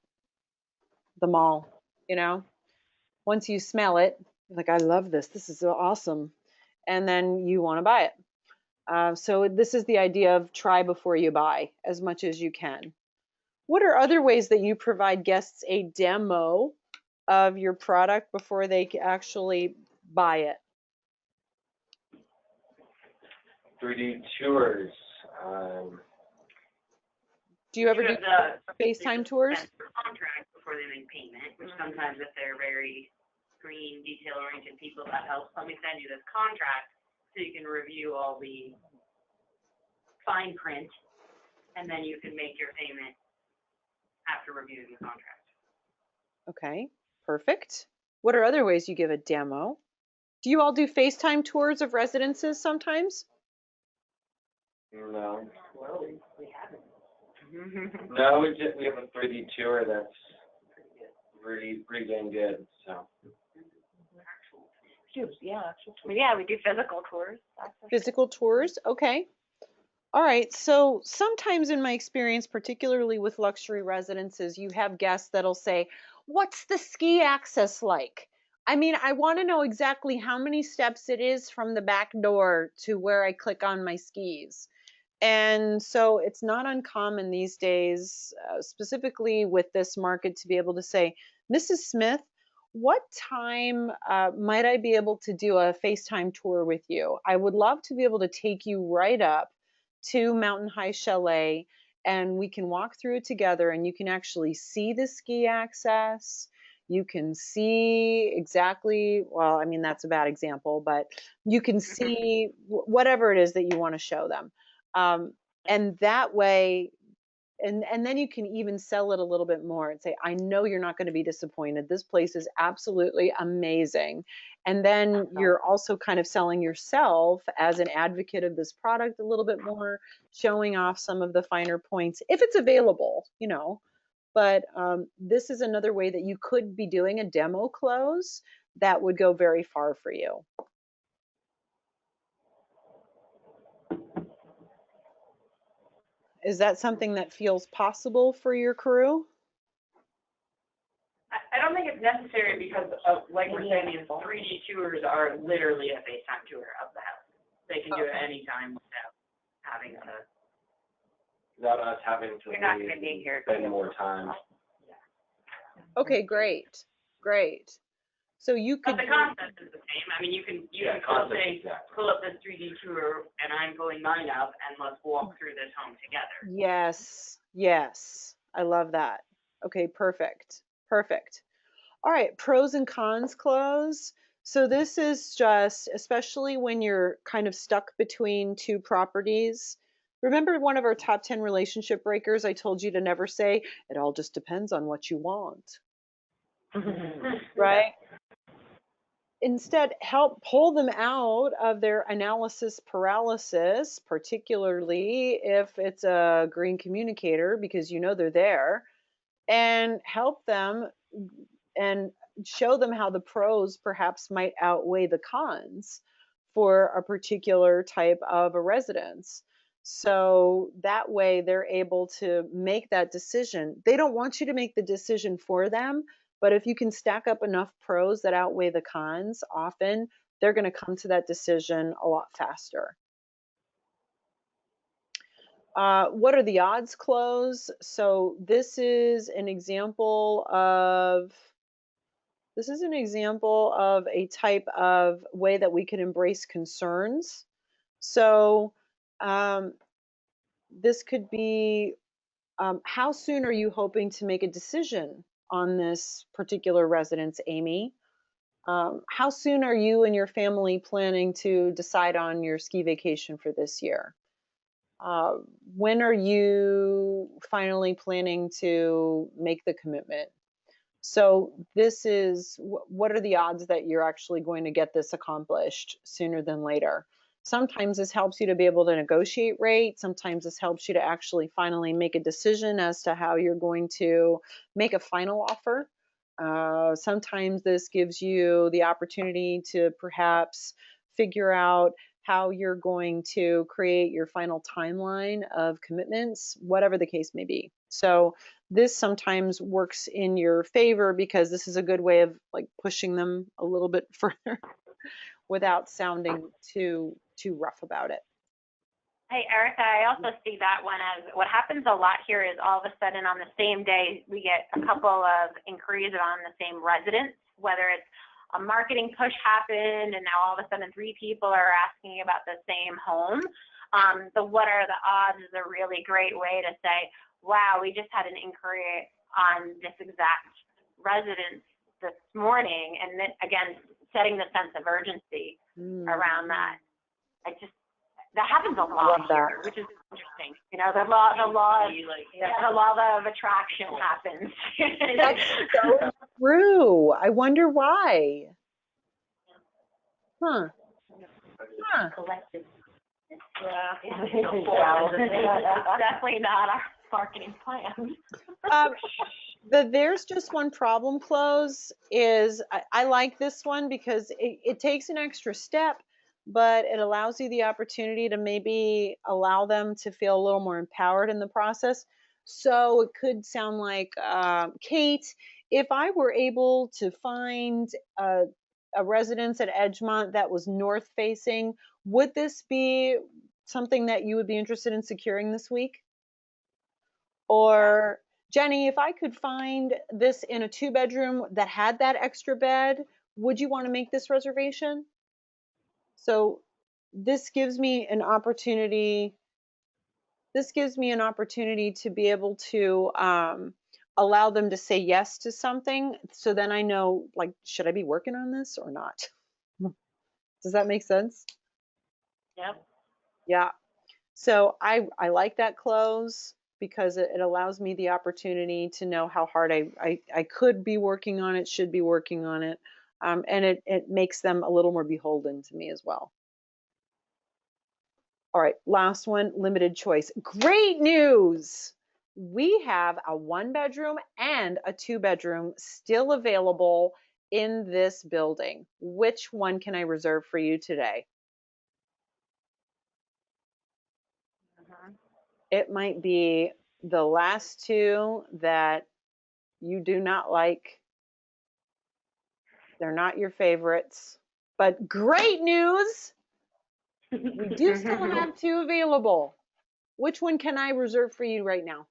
the mall, you know? Once you smell it, you're like, I love this. This is so awesome. And then you want to buy it. So this is the idea of try before you buy as much as you can. What are other ways that you provide guests a demo of your product before they actually buy it? 3D tours. Do you ever You do have the FaceTime tours? contract before they make payment, which sometimes if they're very green, detail-oriented people, that helps. Let me send you this contract so you can review all the fine print, and then you can make your payment after reviewing the contract. Okay, perfect. What are other ways you give a demo? Do you all do FaceTime tours of residences sometimes? No. Well, we haven't. No, we have a 3D tour that's pretty dang good. So. Yeah, yeah, we do physical tours. That's for sure. Physical tours? Okay. All right. So sometimes in my experience, particularly with luxury residences, you have guests that'll say, what's the ski access like? I mean, I want to know exactly how many steps it is from the back door to where I click on my skis. And so it's not uncommon these days, specifically with this market, to be able to say, Mrs. Smith, what time might I be able to do a FaceTime tour with you? I would love to be able to take you right up to Mountain High Chalet, and we can walk through it together, and you can actually see the ski access. You can see exactly, well, I mean, that's a bad example, but you can see whatever it is that you want to show them. And that way, and then you can even sell it a little bit more and say, I know you're not going to be disappointed. This place is absolutely amazing. And then you're also kind of selling yourself as an advocate of this product a little bit more, showing off some of the finer points if it's available, you know. But this is another way that you could be doing a demo close that would go very far for you. Is that something that feels possible for your crew? I don't think it's necessary because of, like we're saying, these 3D tours are literally a FaceTime tour of the house. They can do it anytime without having to. Without us having to You're not going to be here. spend more time. Okay, great, great. So you could. But the concept is the same. I mean, you can still concept, say, exactly. pull up this 3D tour, and I'm pulling mine up, and let's walk through this home together. Yes, yes. I love that. Okay, perfect. Perfect. All right, pros and cons close. So this is just, especially when you're kind of stuck between two properties. Remember one of our top 10 relationship breakers? I told you to never say, it all just depends on what you want. Right? instead help pull them out of their analysis paralysis, particularly if it's a green communicator, because you know they're there, and help them and show them how the pros perhaps might outweigh the cons for a particular type of a residence. So that way they're able to make that decision. They don't want you to make the decision for them, but if you can stack up enough pros that outweigh the cons, often they're going to come to that decision a lot faster. What are the odds close? So this is an example of a type of way that we can embrace concerns. So this could be, how soon are you hoping to make a decision on this particular residence, Amy? How soon are you and your family planning to decide on your ski vacation for this year? When are you finally planning to make the commitment? So this is, what are the odds that you're actually going to get this accomplished sooner than later? Sometimes this helps you to be able to negotiate rate. Sometimes this helps you to actually finally make a decision as to how you're going to make a final offer. Sometimes this gives you the opportunity to perhaps figure out how you're going to create your final timeline of commitments, whatever the case may be. So this sometimes works in your favor because this is a good way of like pushing them a little bit further without sounding too rough about it. Hey, Erica, I also see that one as what happens a lot here is all of a sudden on the same day, we get a couple of inquiries on the same residence, whether it's a marketing push happened and now all of a sudden 3 people are asking about the same home. The what are the odds is a really great way to say, wow, we just had an inquiry on this exact residence this morning. And then again, setting the sense of urgency around that. That happens a lot here, which is interesting. You know, the law of attraction happens. That's so true. I wonder why. Huh. Collective. Definitely not our marketing plan. The there's just one problem close is, I like this one because it takes an extra step, but it allows you the opportunity to maybe allow them to feel a little more empowered in the process. So it could sound like, Kate, if I were able to find a residence at Edgemont that was north facing, would this be something that you would be interested in securing this week? Or Jenny, if I could find this in a 2-bedroom that had that extra bed, would you want to make this reservation? So this gives me an opportunity. This gives me an opportunity to be able to allow them to say yes to something. So then I know, like, should I be working on this or not? Does that make sense? Yep. Yeah. So I like that close because it allows me the opportunity to know how hard I could be working on it, should be working on it. And it makes them a little more beholden to me as well. All right, last one, limited choice. Great news! We have a 1-bedroom and a 2-bedroom still available in this building. Which one can I reserve for you today? It might be the last 2 that you do not like. They're not your favorites, but great news! We do still have 2 available. Which one can I reserve for you right now?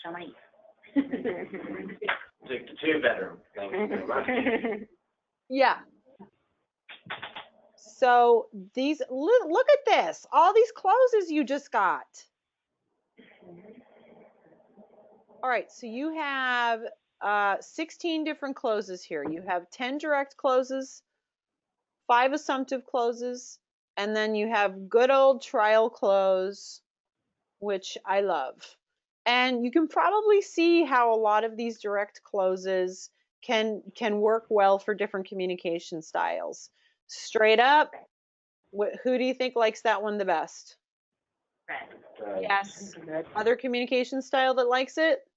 So many. Take the 2-bedroom. Thank you very much. Yeah. So these, look at this, all these closes you just got. All right, so you have 16 different closes here. You have 10 direct closes, 5 assumptive closes, and then you have good old trial close, which I love. And you can probably see how a lot of these direct closes can work well for different communication styles. Straight up, who do you think likes that one the best? Red. Yes. Other communication style that likes it?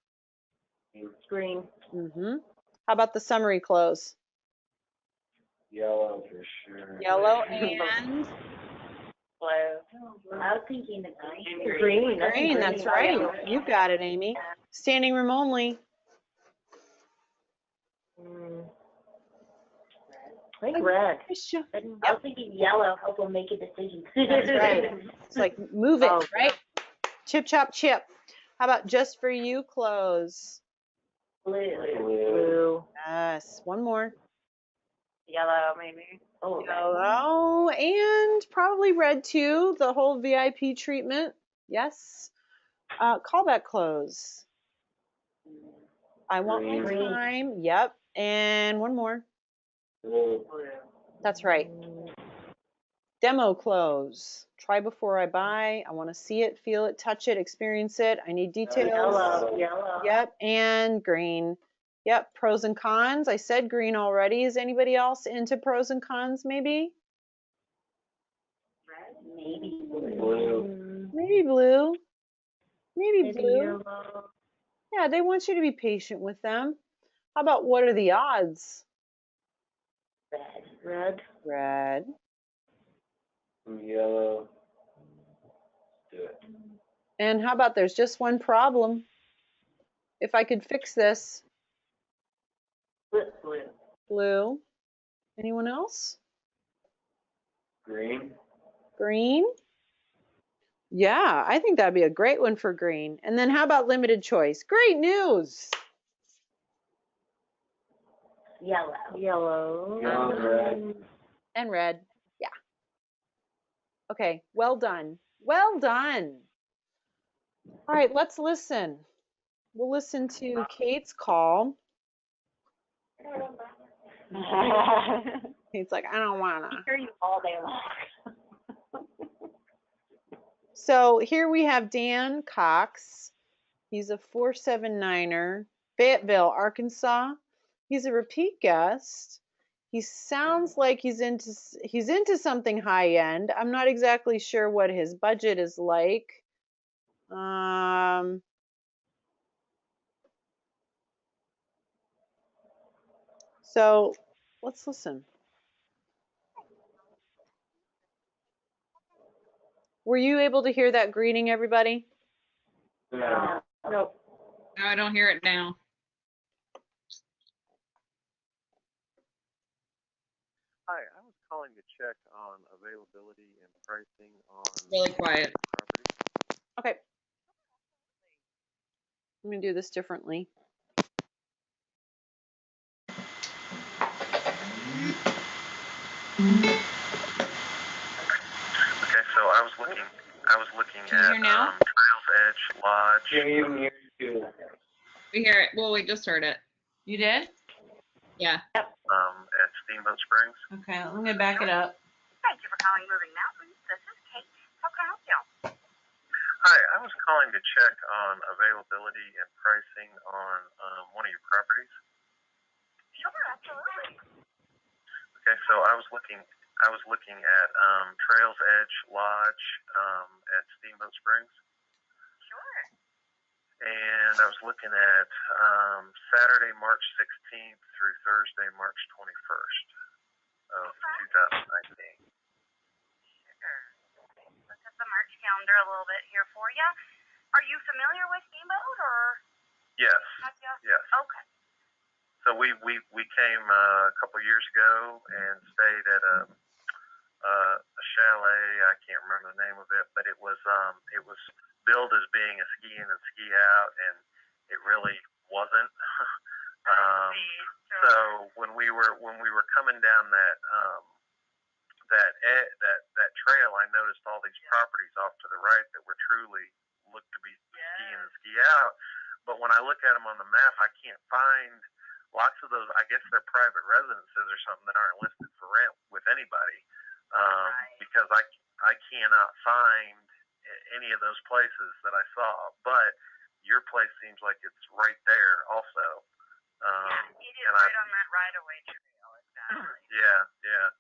Green. Mm-hmm. How about the summary close? Yellow for sure. Yellow and Blue. I was thinking the green. Green. I think green. That's right. You got it, Amy. Standing room only. I think red. I was thinking yellow, help them make a decision. That's right. It's like move it, Oh. right? Chip, chop, chip. How about just for you close? Blue. Blue. Yes. One more. Yellow, maybe. Oh, red. Yellow and probably red too. The whole VIP treatment. Yes. Callback close. I want my Green. time. Yep. And one more. Blue. That's right. Demo close. Try before I buy. I want to see it, feel it, touch it, experience it. I need details. Yellow. Yep. And green. Yep. Pros and cons. I said green already. Is anybody else into pros and cons maybe? Maybe Blue. Maybe blue. Maybe blue. Yellow. Yeah, they want you to be patient with them. How about what are the odds? Red. Red. Yellow. Do it. And how about there's just one problem? If I could fix this. Blue. Blue. Anyone else? Green. Green? Yeah, I think that'd be a great one for green. And then how about limited choice? Great news. yellow. Yellow. Red. And red. Yeah. Okay, well done. Well done. All right, let's listen. We'll listen to Kate's call. Kate's like, I don't wanna. Hear you all day long. So here we have Dan Cox. He's a 479er, Fayetteville, Arkansas. He's a repeat guest. He sounds like he's into something high end. I'm not exactly sure what his budget is like. So let's listen. Were you able to hear that greeting, everybody? No. Nope. No, I don't hear it now. Hi, I was calling to check on availability and pricing on Really quiet. property. Okay. I'm going to do this differently. Okay, so I was looking Can you at hear now? Trails Edge Lodge. Can't even hear you. We hear it. Well, we just heard it. You did? Yeah. At Steamboat Springs. Okay, I'm going to back it up. Thank you for calling Moving Mountains. This is Kate. How can I help you? Hi, I was calling to check on availability and pricing on one of your properties. Sure, absolutely. Okay, so I was looking at Trails Edge Lodge at Steamboat Springs. Sure. And I was looking at Saturday, March 16th through Thursday, March 21st of 2019. Sure. Look at the March calendar a little bit here for you. Are you familiar with Steamboat or? Yes. Have you? Yes. Okay. So we came a couple years ago and stayed at a chalet. I can't remember the name of it, but it was billed as being a ski in and ski out, and it really wasn't. So when we were coming down that trail, I noticed all these properties off to the right that were truly looked to be ski in and ski out. But when I look at them on the map, I can't find lots of those. I guess they're private residences or something that aren't listed for rent with anybody, because I cannot find any of those places that I saw. But your place seems like it's right there also. It is right on that right-of-way trail, exactly. Yeah.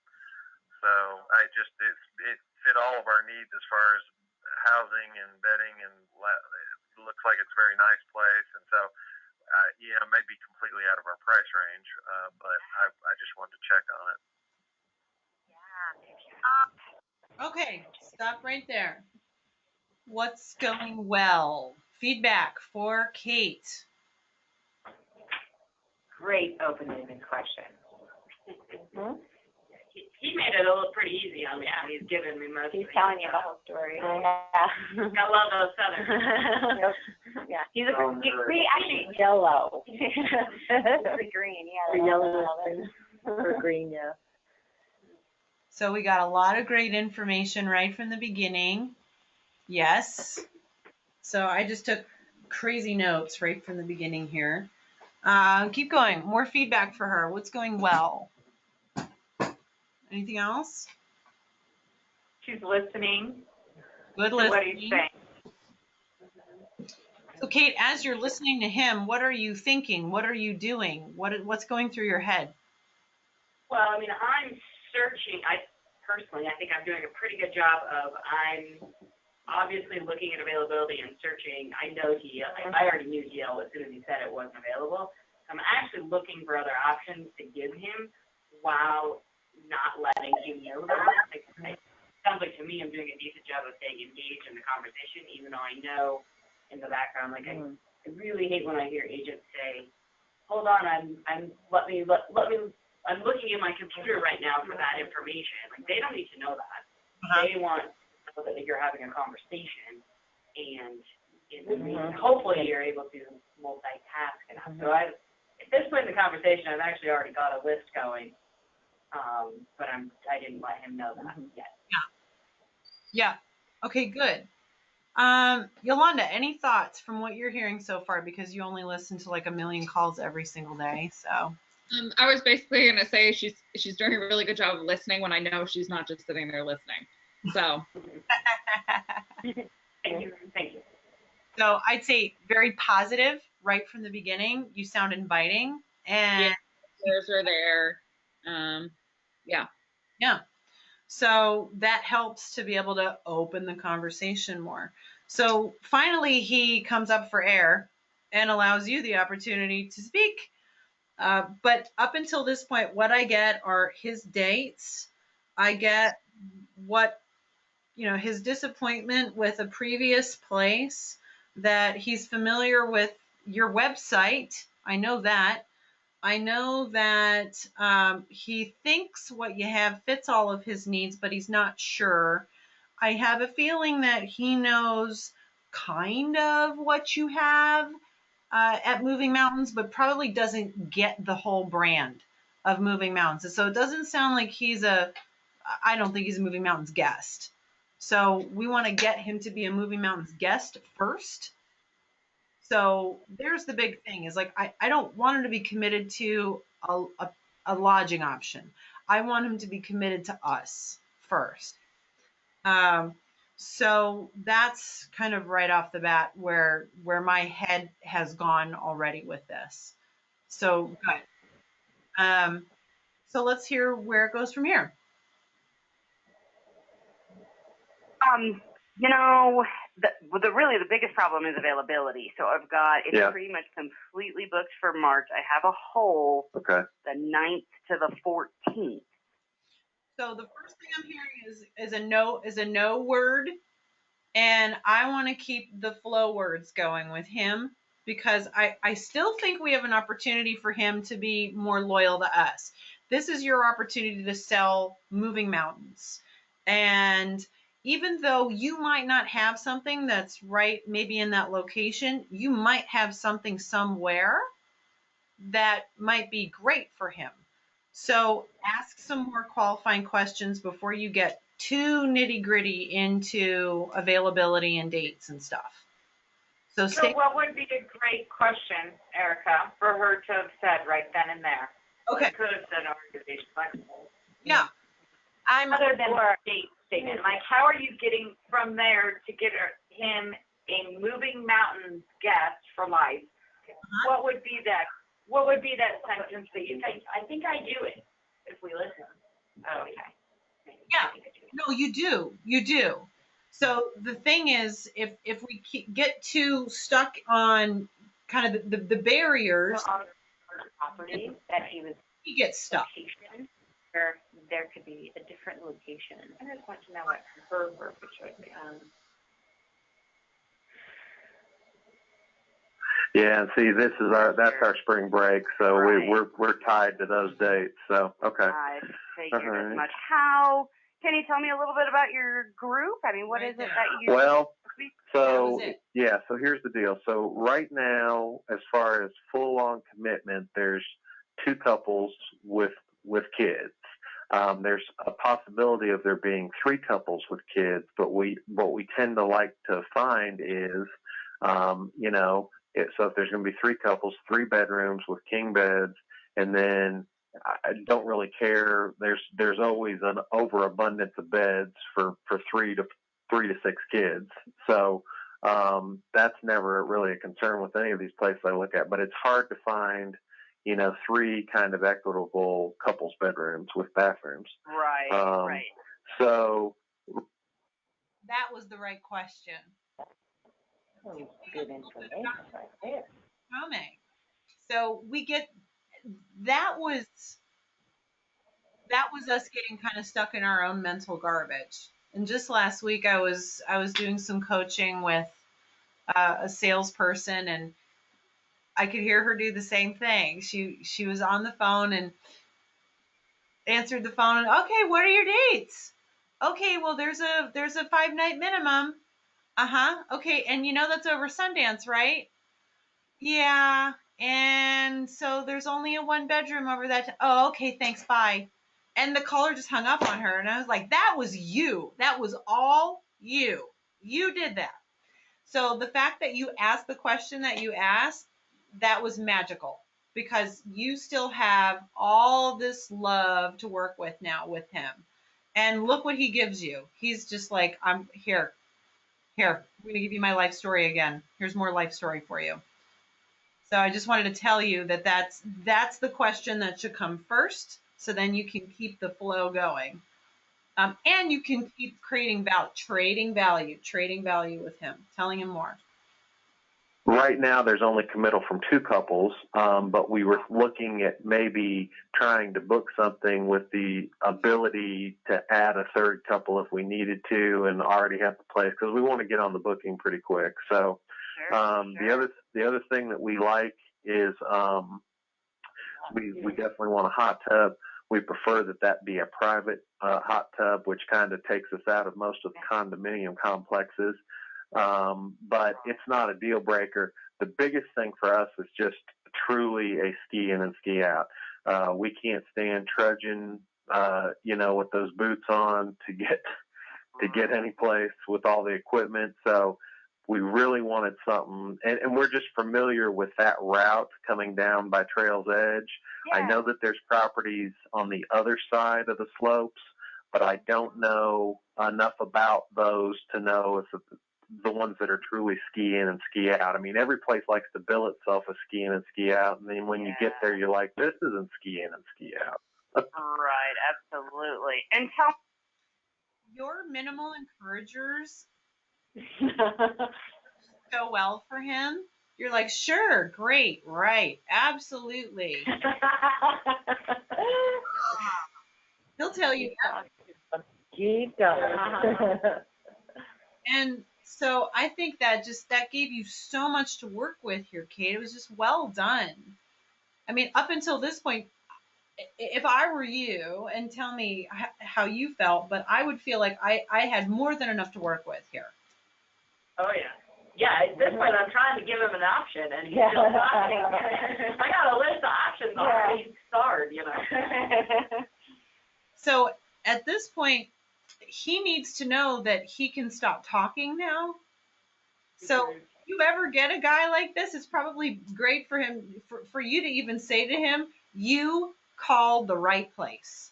So it fit all of our needs as far as housing and bedding, and it looks like it's a very nice place. And so, it may be completely out of our price range, but I just wanted to check on it. Okay, stop right there. What's going well? Feedback for Kate. Great open-ended question. He made it a little pretty easy on me. He's given me most. He's telling you the whole story. Yeah. I love those Southern. Yeah, he actually yellow. Or green, yeah. Or yellow or green, yeah. So we got a lot of great information right from the beginning. Yes. So I just took crazy notes right from the beginning here. Keep going. More feedback for her. What's going well? Anything else? She's listening. Good to listening. what he's saying. So Kate, as you're listening to him, what are you thinking? What are you doing? What's going through your head? Well, I mean, I'm searching. Personally, I think I'm doing a pretty good job I'm obviously looking at availability and searching. I know I already knew DL as soon as he said it wasn't available. I'm actually looking for other options to give him while not letting him know that. It sounds like to me I'm doing a decent job of staying engaged in the conversation, even though I know in the background, I really hate when I hear agents say, "Hold on, I'm looking at my computer right now for that information." Like, they don't need to know that. They want to know that you're having a conversation, and hopefully you're able to multitask enough. So at this point in the conversation, I've actually already got a list going, but I didn't let him know that yet. Yeah. Okay, good. Yolanda, any thoughts from what you're hearing so far? Because you only listen to like a million calls every single day, so. I was basically going to say she's doing a really good job of listening when I know she's not just sitting there listening. So. Thank you. So I'd say very positive right from the beginning. You sound inviting, and chairs are there. Yeah. So that helps to be able to open the conversation more. So finally, he comes up for air and allows you the opportunity to speak. But up until this point, what I get are his dates. I get his disappointment with a previous place, that he's familiar with your website. I know that. I know that he thinks what you have fits all of his needs, but he's not sure. I have a feeling that he knows kind of what you have at Moving Mountains, but probably doesn't get the whole brand of Moving Mountains. So it doesn't sound like I don't think he's a Moving Mountains guest. So we want to get him to be a Moving Mountains guest first. So there's the big thing is like, I don't want him to be committed to a lodging option. I want him to be committed to us first. So that's kind of right off the bat where my head has gone already with this. So good. So let's hear where it goes from here. The biggest problem is availability. So I've got it's pretty much completely booked for March. I have a hole the 9th to the 14th. So the first thing I'm hearing is a no word, and I want to keep the flow words going with him because I still think we have an opportunity for him to be more loyal to us. This is your opportunity to sell Moving Mountains, and even though you might not have something that's right maybe in that location, you might have something somewhere that might be great for him. So ask some more qualifying questions before you get too nitty-gritty into availability and dates and stuff. So what would be a great question, Erica, for her to have said right then and there? Okay. Could have said organization flexible. Yeah. Other than our date statement, like how are you getting from there to get him a Moving Mountains guest for life? What would be that What would be that sentence that you think? I think I do it if we listen. Oh, okay. Yeah. No, you do. You do. So the thing is, if we get too stuck on kind of the barriers, So on the property that he gets stuck. location, or there could be a different location. I just want to know what her verbiage would be. Yeah, see, that's our spring break, so we're tied to those dates. So okay. I figured as much. How can you tell me a little bit about your group? I mean, what is it that you? Well, so yeah, so here's the deal. So right now, as far as full-on commitment, there's 2 couples with kids. There's a possibility of there being 3 couples with kids, but what we tend to like to find is, so if there's going to be 3 couples, 3 bedrooms with king beds, and then I don't really care. There's always an overabundance of beds for 3 to 6 kids. So that's never really a concern with any of these places I look at. But it's hard to find, 3 kind of equitable couples bedrooms with bathrooms. Right. Right. So that was the right question. Oh, good information right there. So we get that was us getting kind of stuck in our own mental garbage. And just last week, I was doing some coaching with a salesperson, and I could hear her do the same thing. She was on the phone and answered the phone, and okay, what are your dates? Okay, well there's a 5-night minimum. Okay, and that's over Sundance, right? Yeah. And so there's only a 1-bedroom over that. Oh, okay, thanks, bye. And the caller just hung up on her, and I was like, that was you. That was all you. You did that. So the fact that you asked the question that you asked, that was magical, because you still have all this love to work with now with him. And look what he gives you. He's just like, I'm here. I'm going to give you my life story again. Here's more life story for you. So I just wanted to tell you that that's the question that should come first. So then you can keep the flow going. And you can keep creating trading value with him, telling him more. Right now, there's only committal from 2 couples, but we were looking at maybe trying to book something with the ability to add a 3rd couple if we needed to, and already have the place, because we want to get on the booking pretty quick. So the other thing that we like is we definitely want a hot tub. We prefer that be a private hot tub, which kind of takes us out of most of the condominium complexes. But it's not a deal breaker. The biggest thing for us is just truly a ski in and ski out. We can't stand trudging, with those boots on to get any place with all the equipment. So we really wanted something, and we're just familiar with that route coming down by Trail's Edge. Yeah. I know that there's properties on the other side of the slopes, but I don't know enough about those to know if the ones that are truly ski in and ski out. I mean, every place likes to bill itself as ski in and ski out, and then when you get there, you're like, this isn't ski in and ski out. Right, absolutely. And tell your minimal encouragers go well for him. You're like, sure, great, right, absolutely. He'll tell you that. He does. And so I think that gave you so much to work with here, Kate. It was just well done. I mean, up until this point, if I were you, and tell me how you felt, but I would feel like I had more than enough to work with here. Oh, yeah. Yeah, at this point, I'm trying to give him an option, and he's still talking. I got a list of options already starred, So at this point, he needs to know that he can stop talking now. So if you ever get a guy like this, it's probably great for him, for you to even say to him, you called the right place.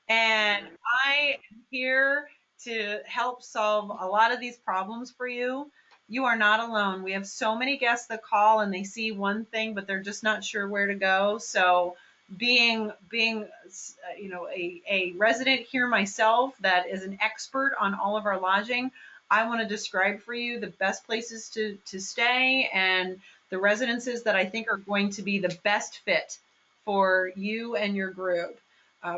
And I am here to help solve a lot of these problems for you. You are not alone. We have so many guests that call and they see one thing, but they're just not sure where to go. So being a resident here myself that is an expert on all of our lodging, I want to describe for you the best places to stay and the residences that I think are going to be the best fit for you and your group.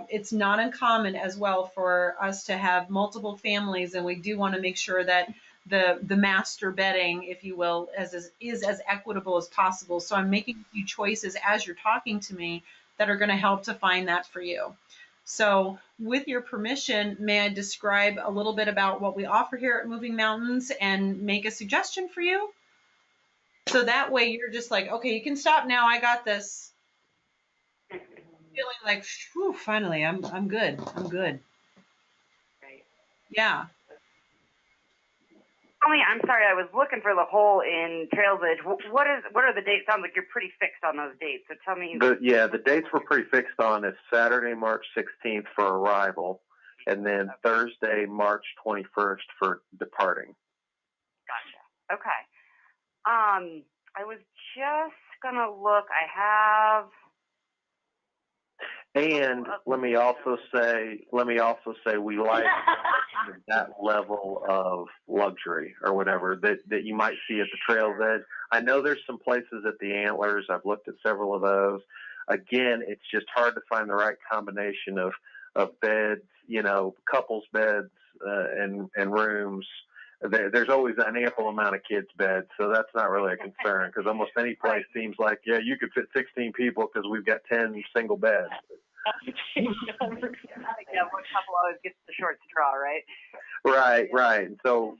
It's not uncommon as well for us to have multiple families, and we do want to make sure that the master bedding, if you will, is as equitable as possible. So I'm making a few choices as you're talking to me that are going to help to find that for you. So with your permission, may I describe a little bit about what we offer here at Moving Mountains and make a suggestion for you? So that way you're just like, okay, you can stop now. I got this. Feeling like, whew, finally, I'm good. I'm good. Right. Yeah. I'm sorry, I was looking for the hole in Trails Edge. What are the dates? Sounds like you're pretty fixed on those dates. So tell me. The dates we're pretty fixed on is Saturday, March 16th for arrival, and then Thursday, March 21st for departing. Gotcha. Okay. I was just gonna look. I have. And let me also say we like that level of luxury or whatever that you might see at the Trail's Edge. I know there's some places at the Antlers. I've looked at several of those. Again, it's just hard to find the right combination of beds, couples beds and rooms. There's always an ample amount of kids' beds, so that's not really a concern because almost any place seems like, you could fit 16 people because we've got 10 single beds. One couple always gets the short straw, right? Right. So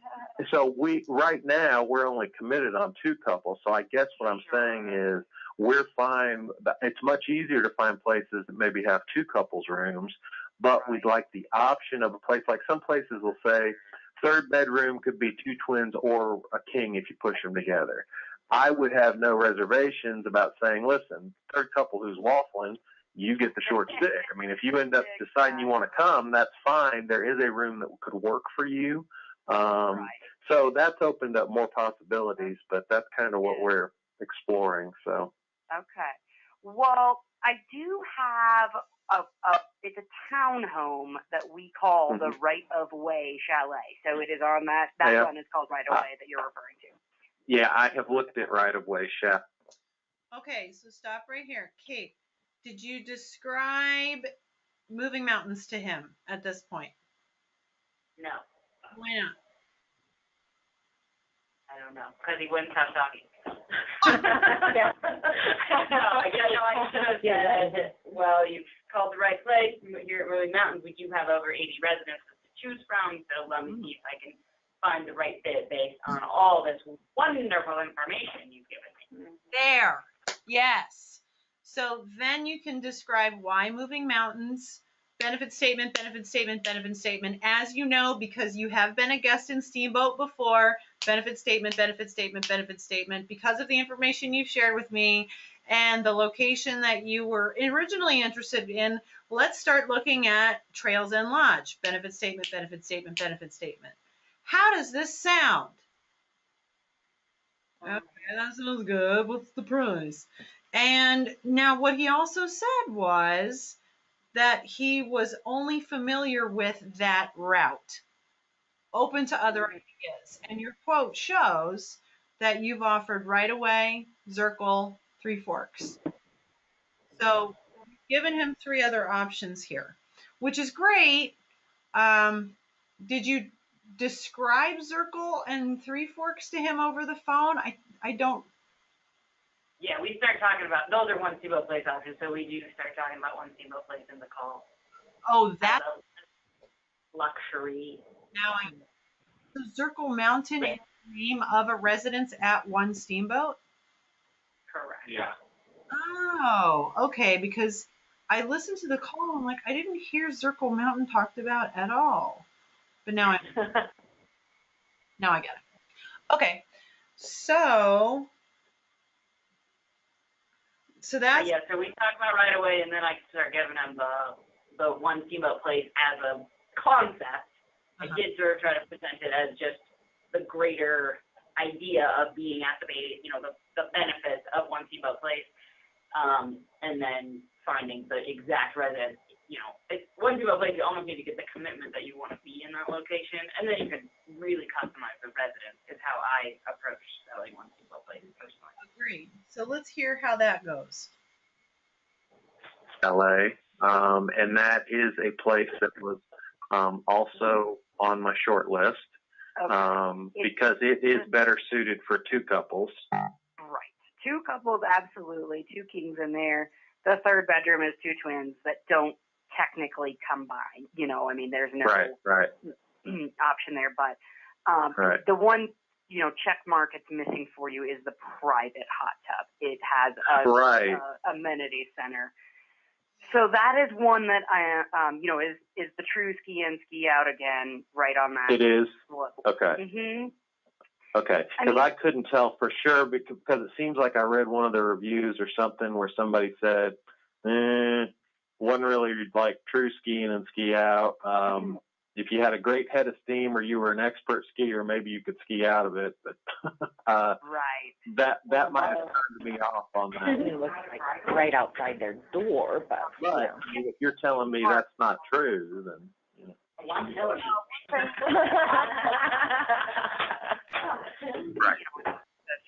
right now we're only committed on 2 couples. So I guess what I'm saying is we're fine. It's much easier to find places that maybe have 2 couples rooms, but we'd like the option of a place like some places will say 3rd bedroom could be 2 twins or a king if you push them together. I would have no reservations about saying, listen, 3rd couple who's waffling, you get the short stick. I mean, if you end up deciding you want to come, that's fine. There is a room that could work for you. So that's opened up more possibilities, but that's kind of what we're exploring. So. Okay. Well, I do have it's a townhome that we call the Right of Way Chalet. So it is on that one is called Right of Way that you're referring to. Yeah, I have looked at Right of Way Chalet. Okay, so stop right here. Kate, did you describe Moving Mountains to him at this point? No. Why not? I don't know, because he wouldn't stop talking. Yeah. I should have said, well, you've called the right place. Here at Moving Mountains, we do have over 80 residences to choose from, so let me see if I can find the right fit based on all this wonderful information you've given me. There. Yes. So then you can describe why Moving Mountains, benefit statement, benefit statement, benefit statement. As you know, because you have been a guest in Steamboat before, benefit statement, benefit statement, benefit statement, because of the information you've shared with me and the location that you were originally interested in, let's start looking at Trails End Lodge, benefit statement, benefit statement, benefit statement. How does this sound? Okay, that sounds good. What's the price? And now what he also said was that he was only familiar with that route, open to other ideas. And your quote shows that you've offered Right Away, Zirkle, Three Forks. So you've given him 3 other options here, which is great. Did you describe Zirkle and Three Forks to him over the phone? I don't. Yeah, we start talking about, those are one steamboat place options, so we do start talking about one steamboat place in the call. Oh, that's luxury. Now so Zirkle Mountain is the name of a residence at one steamboat? Correct. Yeah. Oh, okay, because I listened to the call and I'm like, I didn't hear Zirkle Mountain talked about at all. But now I get it. Okay. So that's yeah, so we talk about Right Away, and then I start giving them the one steamboat place as a concept. I did sort of try to present it as just the greater idea of being at the base, the benefits of One Steamboat Place, and then finding the exact residence. One Steamboat Place, you almost need to get the commitment that you want to be in that location, and then you can really customize the residence, is how I approach selling One Steamboat Place personally. Agreed. So let's hear how that goes. LA, and that is a place that was also on my short list because it is better suited for two couples. Right. Two couples, absolutely. Two kings in there. The third bedroom is two twins that don't technically combine. There's no right. option there. But the one, check mark it's missing for you is the private hot tub. It has a amenity center. So that is one that is the true ski in, ski out again, right on that. It is? Okay. Mm-hmm. Okay. Because I couldn't tell for sure because it seems like I read one of the reviews or something where somebody said, wasn't really like true skiing and ski out. If you had a great head of steam or you were an expert skier, maybe you could ski out of it. But right. That might have turned me off on that. It looks like right outside their door, but if you're telling me that's not true, then the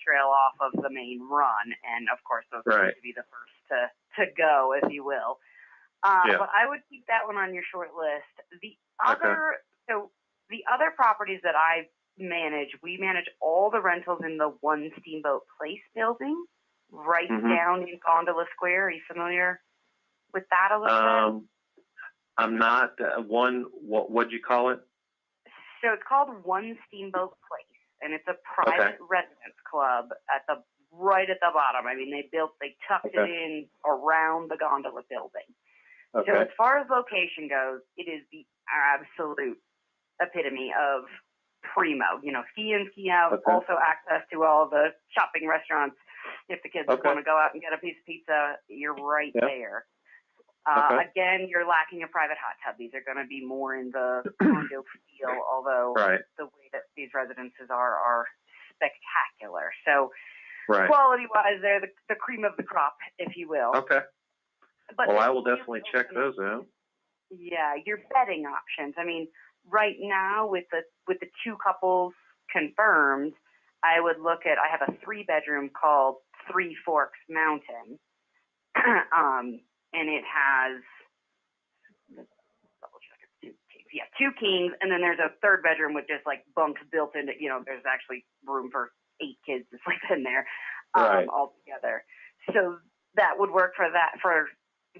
trail off of the main run, and of course those are going to be the first to go, if you will. But I would keep that one on your short list. So the other properties that I manage, we manage all the rentals in the One Steamboat Place building, right down in Gondola Square. Are you familiar with that a little bit? I'm not. What'd you call it? So it's called One Steamboat Place, and it's a private residence club right at the bottom. They tucked it in around the gondola building. Okay. So as far as location goes, it is the absolute epitome of primo. Ski in, ski out, also access to all the shopping restaurants. If the kids want to go out and get a piece of pizza, you're right there. Again, you're lacking a private hot tub. These are going to be more in the condo feel, although the way that these residences are spectacular. So quality-wise, they're the cream of the crop, if you will. Okay. But I will definitely check those out. Yeah, your bedding options. Right now with the two couples confirmed, I would look at. I have a 3-bedroom called Three Forks Mountain, and it has double check it's 2 kings. Yeah, 2 kings, and then there's a 3rd bedroom with just like bunks built into. There's actually room for 8 kids to sleep in there, all together. So that would work for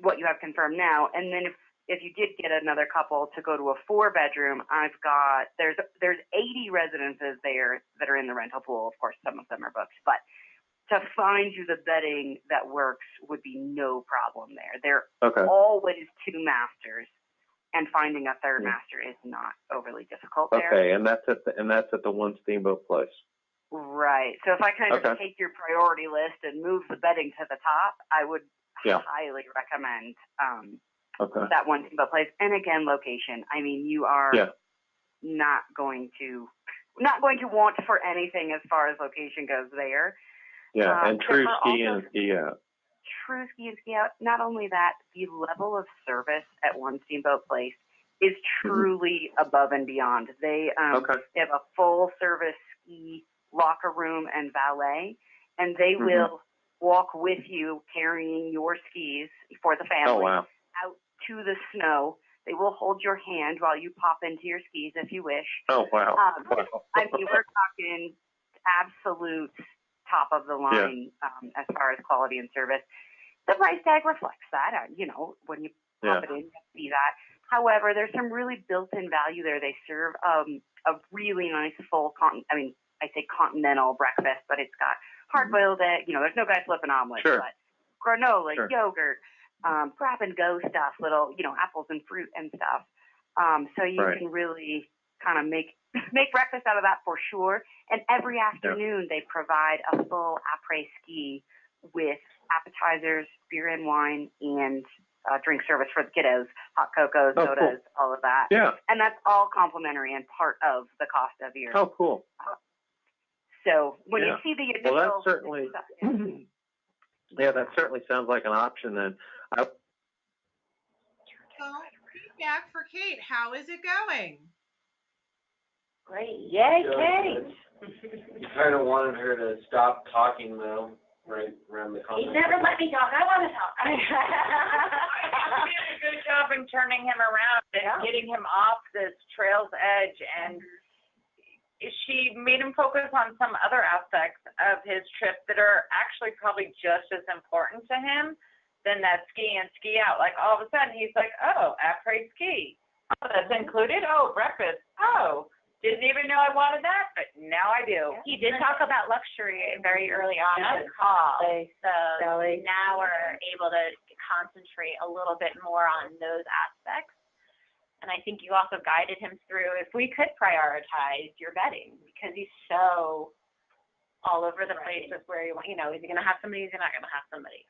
what you have confirmed now. And then if you did get another couple to go to a 4-bedroom, there's 80 residences there that are in the rental pool. Of course, some of them are booked, but to find you the bedding that works would be no problem there. There are always 2 masters, and finding a 3rd master is not overly difficult there. Okay, and that's at the One Steamboat Place. Right. So if I kind of take your priority list and move the bedding to the top, I would highly recommend that One Steamboat Place. And again, location. You are not going to want for anything as far as location goes there. Yeah, and true ski in and ski out. True ski and ski out. Not only that, the level of service at One Steamboat Place is truly above and beyond. They have a full service ski locker room and valet, and they will walk with you carrying your skis for the family out to the snow. They will hold your hand while you pop into your skis if you wish. Oh, wow. We're talking absolute top of the line as far as quality and service. The price tag reflects that. When you pop it in, you see that. However, there's some really built-in value there. They serve a really nice full I say continental breakfast, but it's got hard-boiled egg. There's no guy flipping omelets, but granola, yogurt, grab and go stuff, little, apples and fruit and stuff. So you can really kind of make breakfast out of that for sure. And every afternoon they provide a full après-ski with appetizers, beer and wine, and drink service for the kiddos, hot cocoa, sodas, all of that. Yeah. And that's all complimentary and part of the cost of your. Oh, cool. So when Yeah. you see the Well, initial that certainly, stuff, yeah, that certainly sounds like an option then. So, feedback for Kate. How is it going? Great. Yay, Good. Kate. Kind of wanted her to stop talking though, right around the He's comment. never let me talk. I want to talk. I did a good job in turning him around and getting him off this trail's edge, and she made him focus on some other aspects of his trip that are actually probably just as important to him than that ski in, ski out. Like all of a sudden he's like, oh, après ski. Oh, that's included? Oh, breakfast. Oh, didn't even know I wanted that, but now I do. He did talk about luxury very early on in the call, so now we're able to concentrate a little bit more on those aspects. And I think you also guided him through if we could prioritize your bedding, because he's so all over the place with where you want, is he going to have somebody, is he not going to have somebody?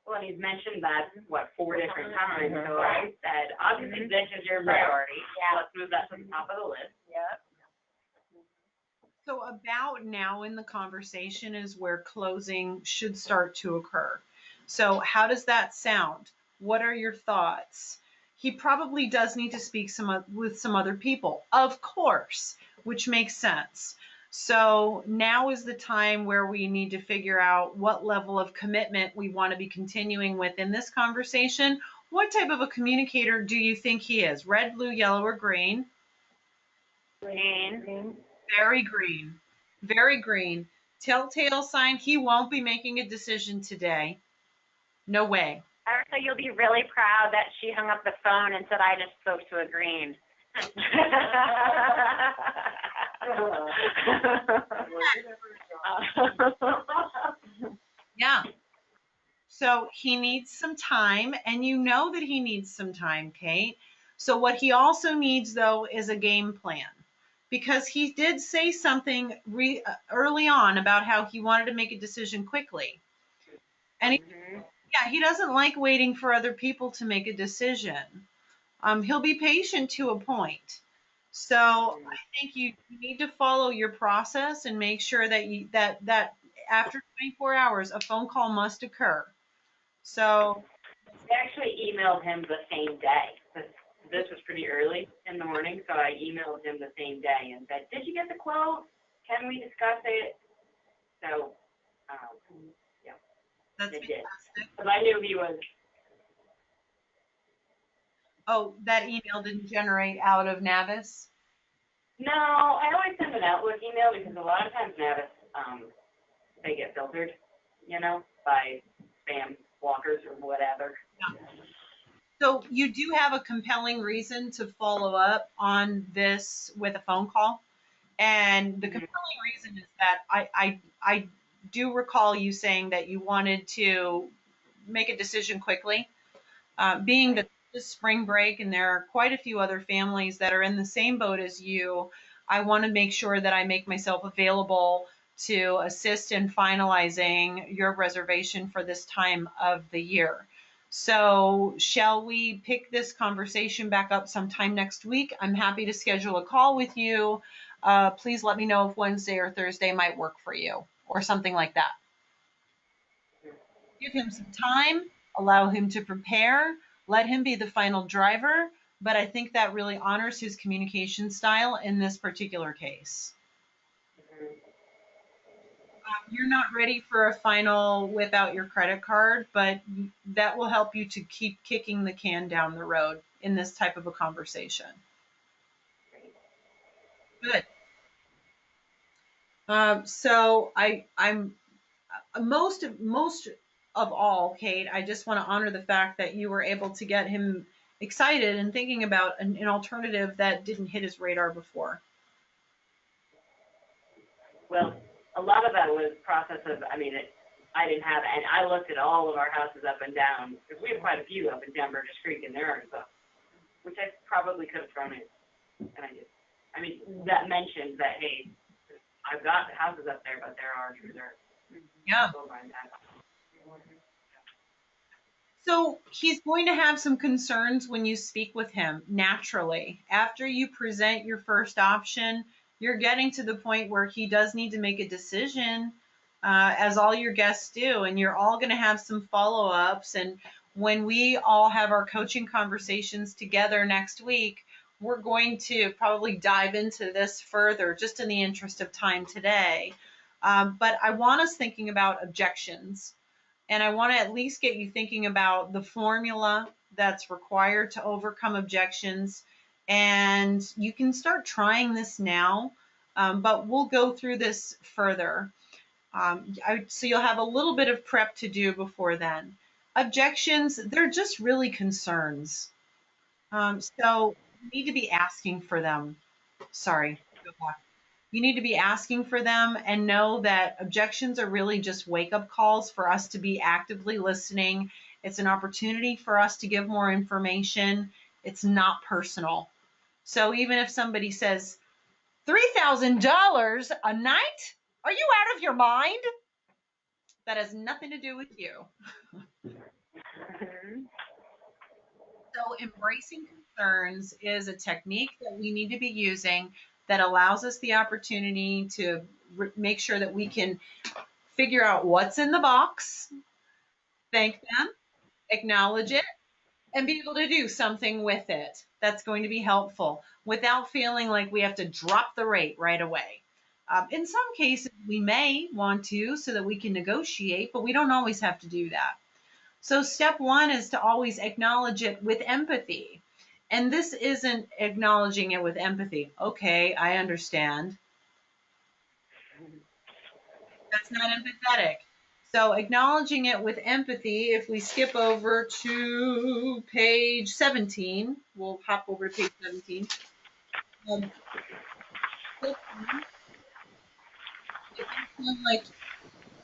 Well, and he's mentioned that, 4 different times, so I said, obviously this is your priority, let's move that to the top of the list. Yep. So about now in the conversation is where closing should start to occur. So how does that sound? What are your thoughts? He probably does need to speak with some other people, of course, which makes sense. So now is the time where we need to figure out what level of commitment we want to be continuing with in this conversation. What type of a communicator do you think he is? Red, blue, yellow, or green? Green. Very green. Very green. Telltale sign, he won't be making a decision today. No way. So you'll be really proud that she hung up the phone and said, I just spoke to a green. Yeah. So he needs some time, and you know that he needs some time, Kate. So what he also needs, though, is a game plan. Because he did say something early on about how he wanted to make a decision quickly. And he doesn't like waiting for other people to make a decision. He'll be patient to a point. So I think you need to follow your process and make sure that that after 24 hours, a phone call must occur. So I actually emailed him the same day. This was pretty early in the morning, so I emailed him the same day and said, did you get the quote? Can we discuss it? So, yeah, that's it did. fantastic. Because I knew he was. Oh, that email didn't generate out of Navis? No, I always send an Outlook email because a lot of times Navis, they get filtered, by spam blockers or whatever. Yeah. So you do have a compelling reason to follow up on this with a phone call. And the compelling reason is that I do recall you saying that you wanted to make a decision quickly. Being that this spring break and there are quite a few other families that are in the same boat as you, I want to make sure that I make myself available to assist in finalizing your reservation for this time of the year. So shall we pick this conversation back up sometime next week? I'm happy to schedule a call with you. Please let me know if Wednesday or Thursday might work for you or something like that. Give him some time, allow him to prepare, let him be the final driver, but I think that really honors his communication style in this particular case. You're not ready for a final whip out your credit card, but that will help you to keep kicking the can down the road in this type of a conversation. Good. So I'm most of all, Kate, I just want to honor the fact that you were able to get him excited and thinking about an alternative that didn't hit his radar before. Well, a lot of that was process of, I didn't have, and I looked at all of our houses up and down, because we have quite a few up and down Burgess Creek, and there are some, which I probably could have thrown in, and I did. That mentioned that, hey, I've got houses up there, but there are reserves. Yeah. So he's going to have some concerns when you speak with him, naturally. After you present your first option, you're getting to the point where he does need to make a decision, as all your guests do, and you're all going to have some follow-ups. And when we all have our coaching conversations together next week, we're going to probably dive into this further, just in the interest of time today. But I want us thinking about objections, and I want to at least get you thinking about the formula that's required to overcome objections. And you can start trying this now, but we'll go through this further. So you'll have a little bit of prep to do before then. Objections, they're just really concerns. So you need to be asking for them. Sorry, go back. You need to be asking for them, and know that objections are really just wake-up calls for us to be actively listening. It's an opportunity for us to give more information. It's not personal. So even if somebody says, $3,000 a night? Are you out of your mind? That has nothing to do with you. So embracing concerns is a technique that we need to be using that allows us the opportunity to make sure that we can figure out what's in the box, thank them, acknowledge it, and be able to do something with it that's going to be helpful without feeling like we have to drop the rate right away. In some cases, we may want to so that we can negotiate, but we don't always have to do that. So step one is to always acknowledge it with empathy. And this isn't acknowledging it with empathy. Okay, I understand. That's not empathetic. So acknowledging it with empathy, if we skip over to page 17, we'll hop over to page 17. Like,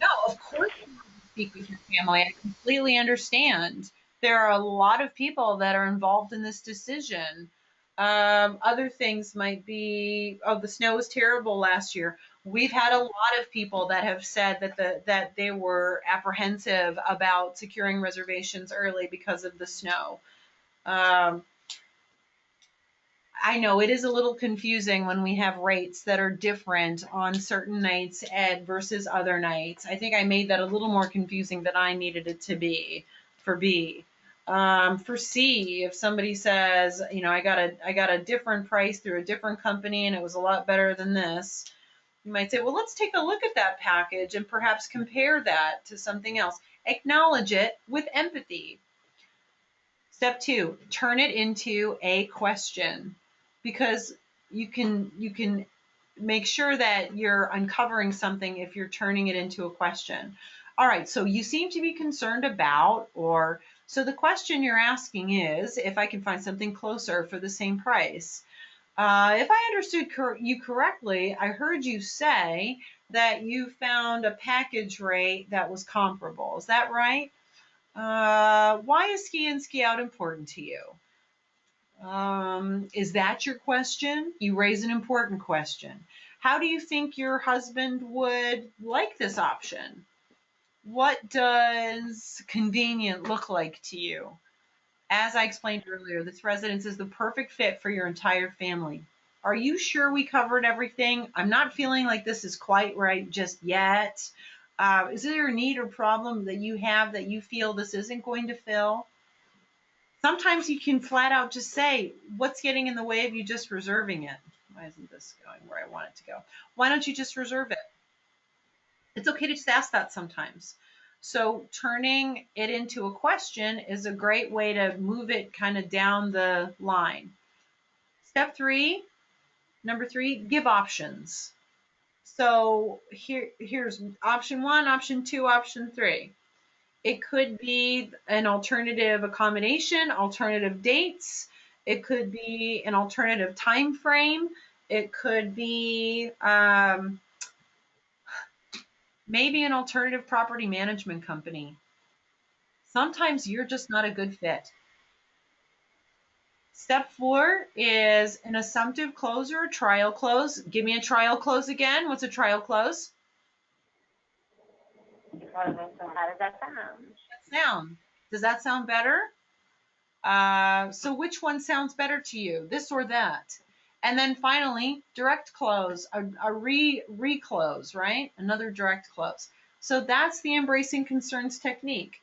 no, of course you want to speak with your family. I completely understand. There are a lot of people that are involved in this decision. Other things might be, oh, the snow was terrible last year. We've had a lot of people that have said that they were apprehensive about securing reservations early because of the snow. I know it is a little confusing when we have rates that are different on certain nights Ed versus other nights. I think I made that a little more confusing than I needed it to be for B. For C, if somebody says, you know, I got a different price through a different company and it was a lot better than this, you might say, well, let's take a look at that package and perhaps compare that to something else. Acknowledge it with empathy. Step two, turn it into a question, because you can make sure that you're uncovering something if you're turning it into a question. All right, so you seem to be concerned about, or so the question you're asking is, if I can find something closer for the same price. If I understood you correctly, I heard you say that you found a package rate that was comparable. Is that right? Why is ski in, ski out important to you? Is that your question? You raise an important question. How do you think your husband would like this option? What does convenient look like to you? As I explained earlier, this residence is the perfect fit for your entire family. Are you sure we covered everything? I'm not feeling like this is quite right just yet. Is there a need or problem that you have that you feel this isn't going to fill? Sometimes you can flat out just say, what's getting in the way of you just reserving it? Why isn't this going where I want it to go? Why don't you just reserve it? It's okay to just ask that sometimes. So turning it into a question is a great way to move it kind of down the line. Step three, number three, give options. So here's option one, option two, option three. It could be an alternative accommodation, alternative dates. It could be an alternative time frame. It could be maybe an alternative property management company. Sometimes you're just not a good fit. Step four is an assumptive close or a trial close. Give me a trial close again. What's a trial close? How does that sound? Does that sound better? So which one sounds better to you, this or that? And then finally, direct close, a reclose, right? Another direct close. So that's the embracing concerns technique.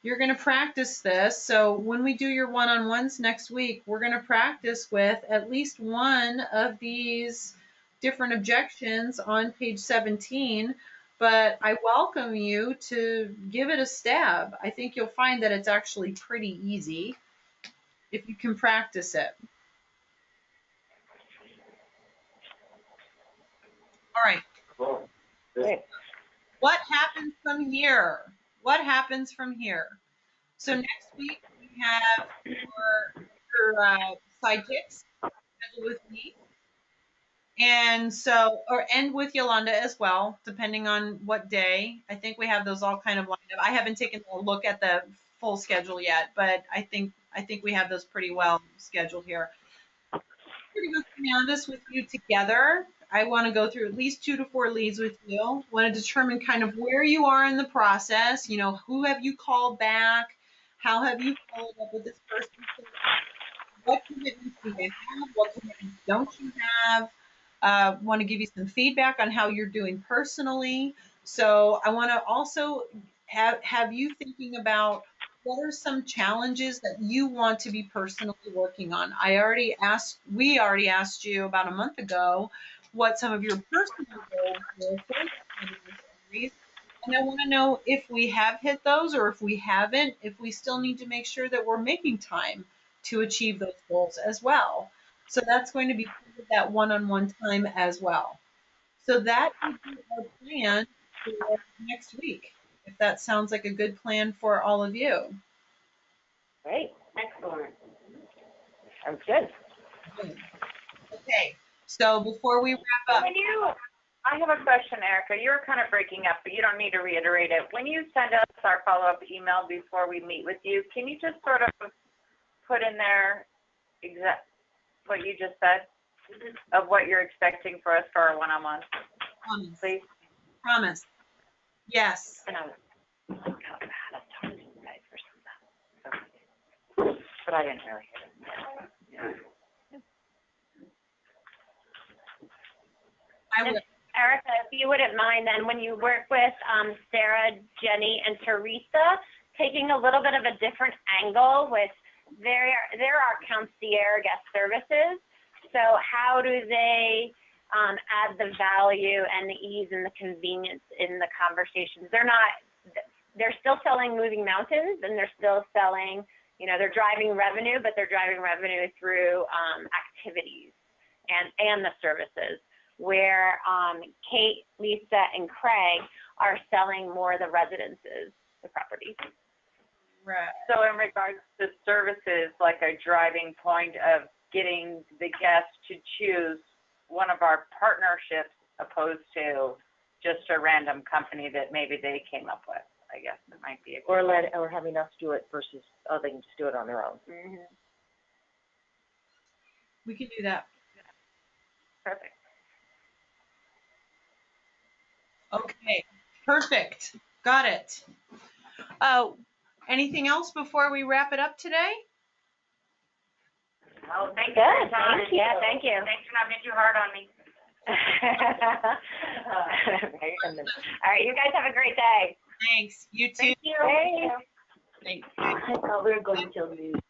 You're going to practice this. So when we do your one-on-ones next week, we're going to practice with at least one of these different objections on page 17. But I welcome you to give it a stab. I think you'll find that it's actually pretty easy if you can practice it. All right. Cool. Great. What happens from here? What happens from here? So next week we have your sidekicks scheduled with me, and so and with Yolanda as well, depending on what day. I think we have those all kind of lined up. I haven't taken a look at the full schedule yet, but I think we have those pretty well scheduled here. We're going to go through Canvas with you together. I want to go through at least 2 to 4 leads with you. Want to determine kind of where you are in the process. You know, who have you called back? How have you followed up with this person? What commitments do you have? What commitments don't you have? Want to give you some feedback on how you're doing personally. So I want to also have you thinking about what are some challenges that you want to be personally working on. We already asked you about a month ago what some of your personal goals were for the series. And I want to know if we have hit those, or if we haven't, if we still need to make sure that we're making time to achieve those goals as well. So that's going to be part of that one-on-one time as well. So that would be our plan for next week, if that sounds like a good plan for all of you. Great. Excellent. Sounds good. Okay, so before we wrap up, I have a question, Erica. You were kind of breaking up, but you don't need to reiterate it. When you send us our follow-up email before we meet with you, can you just sort of put in there what you just said of what you're expecting for us for our one-on-one, please? Promise. Yes. And I was how to talk to you guys or something. But I didn't really hear it. Yeah. I will. Erica, if you wouldn't mind, then when you work with Sarah, Jenny, and Teresa, taking a little bit of a different angle with there are concierge guest services. So how do they add the value and the ease and the convenience in the conversations? They're still selling moving mountains, and they're still selling, they're driving revenue, but they're driving revenue through activities and the services, where Kate, Lisa, and Craig are selling more the residences, the properties. Right. So in regards to services, like a driving point of getting the guest to choose one of our partnerships opposed to just a random company that maybe they came up with, I guess it might be. Or having us do it versus they can just do it on their own. Mm-hmm. We can do that. Perfect. Okay, perfect. Got it. Anything else before we wrap it up today? Oh, thank you for your time. Thank you. Yeah, thank you. Thanks for not being too hard on me. All right, you guys have a great day. Thanks. You too. Thank you. Hey. Thanks. I thought we were going till noon.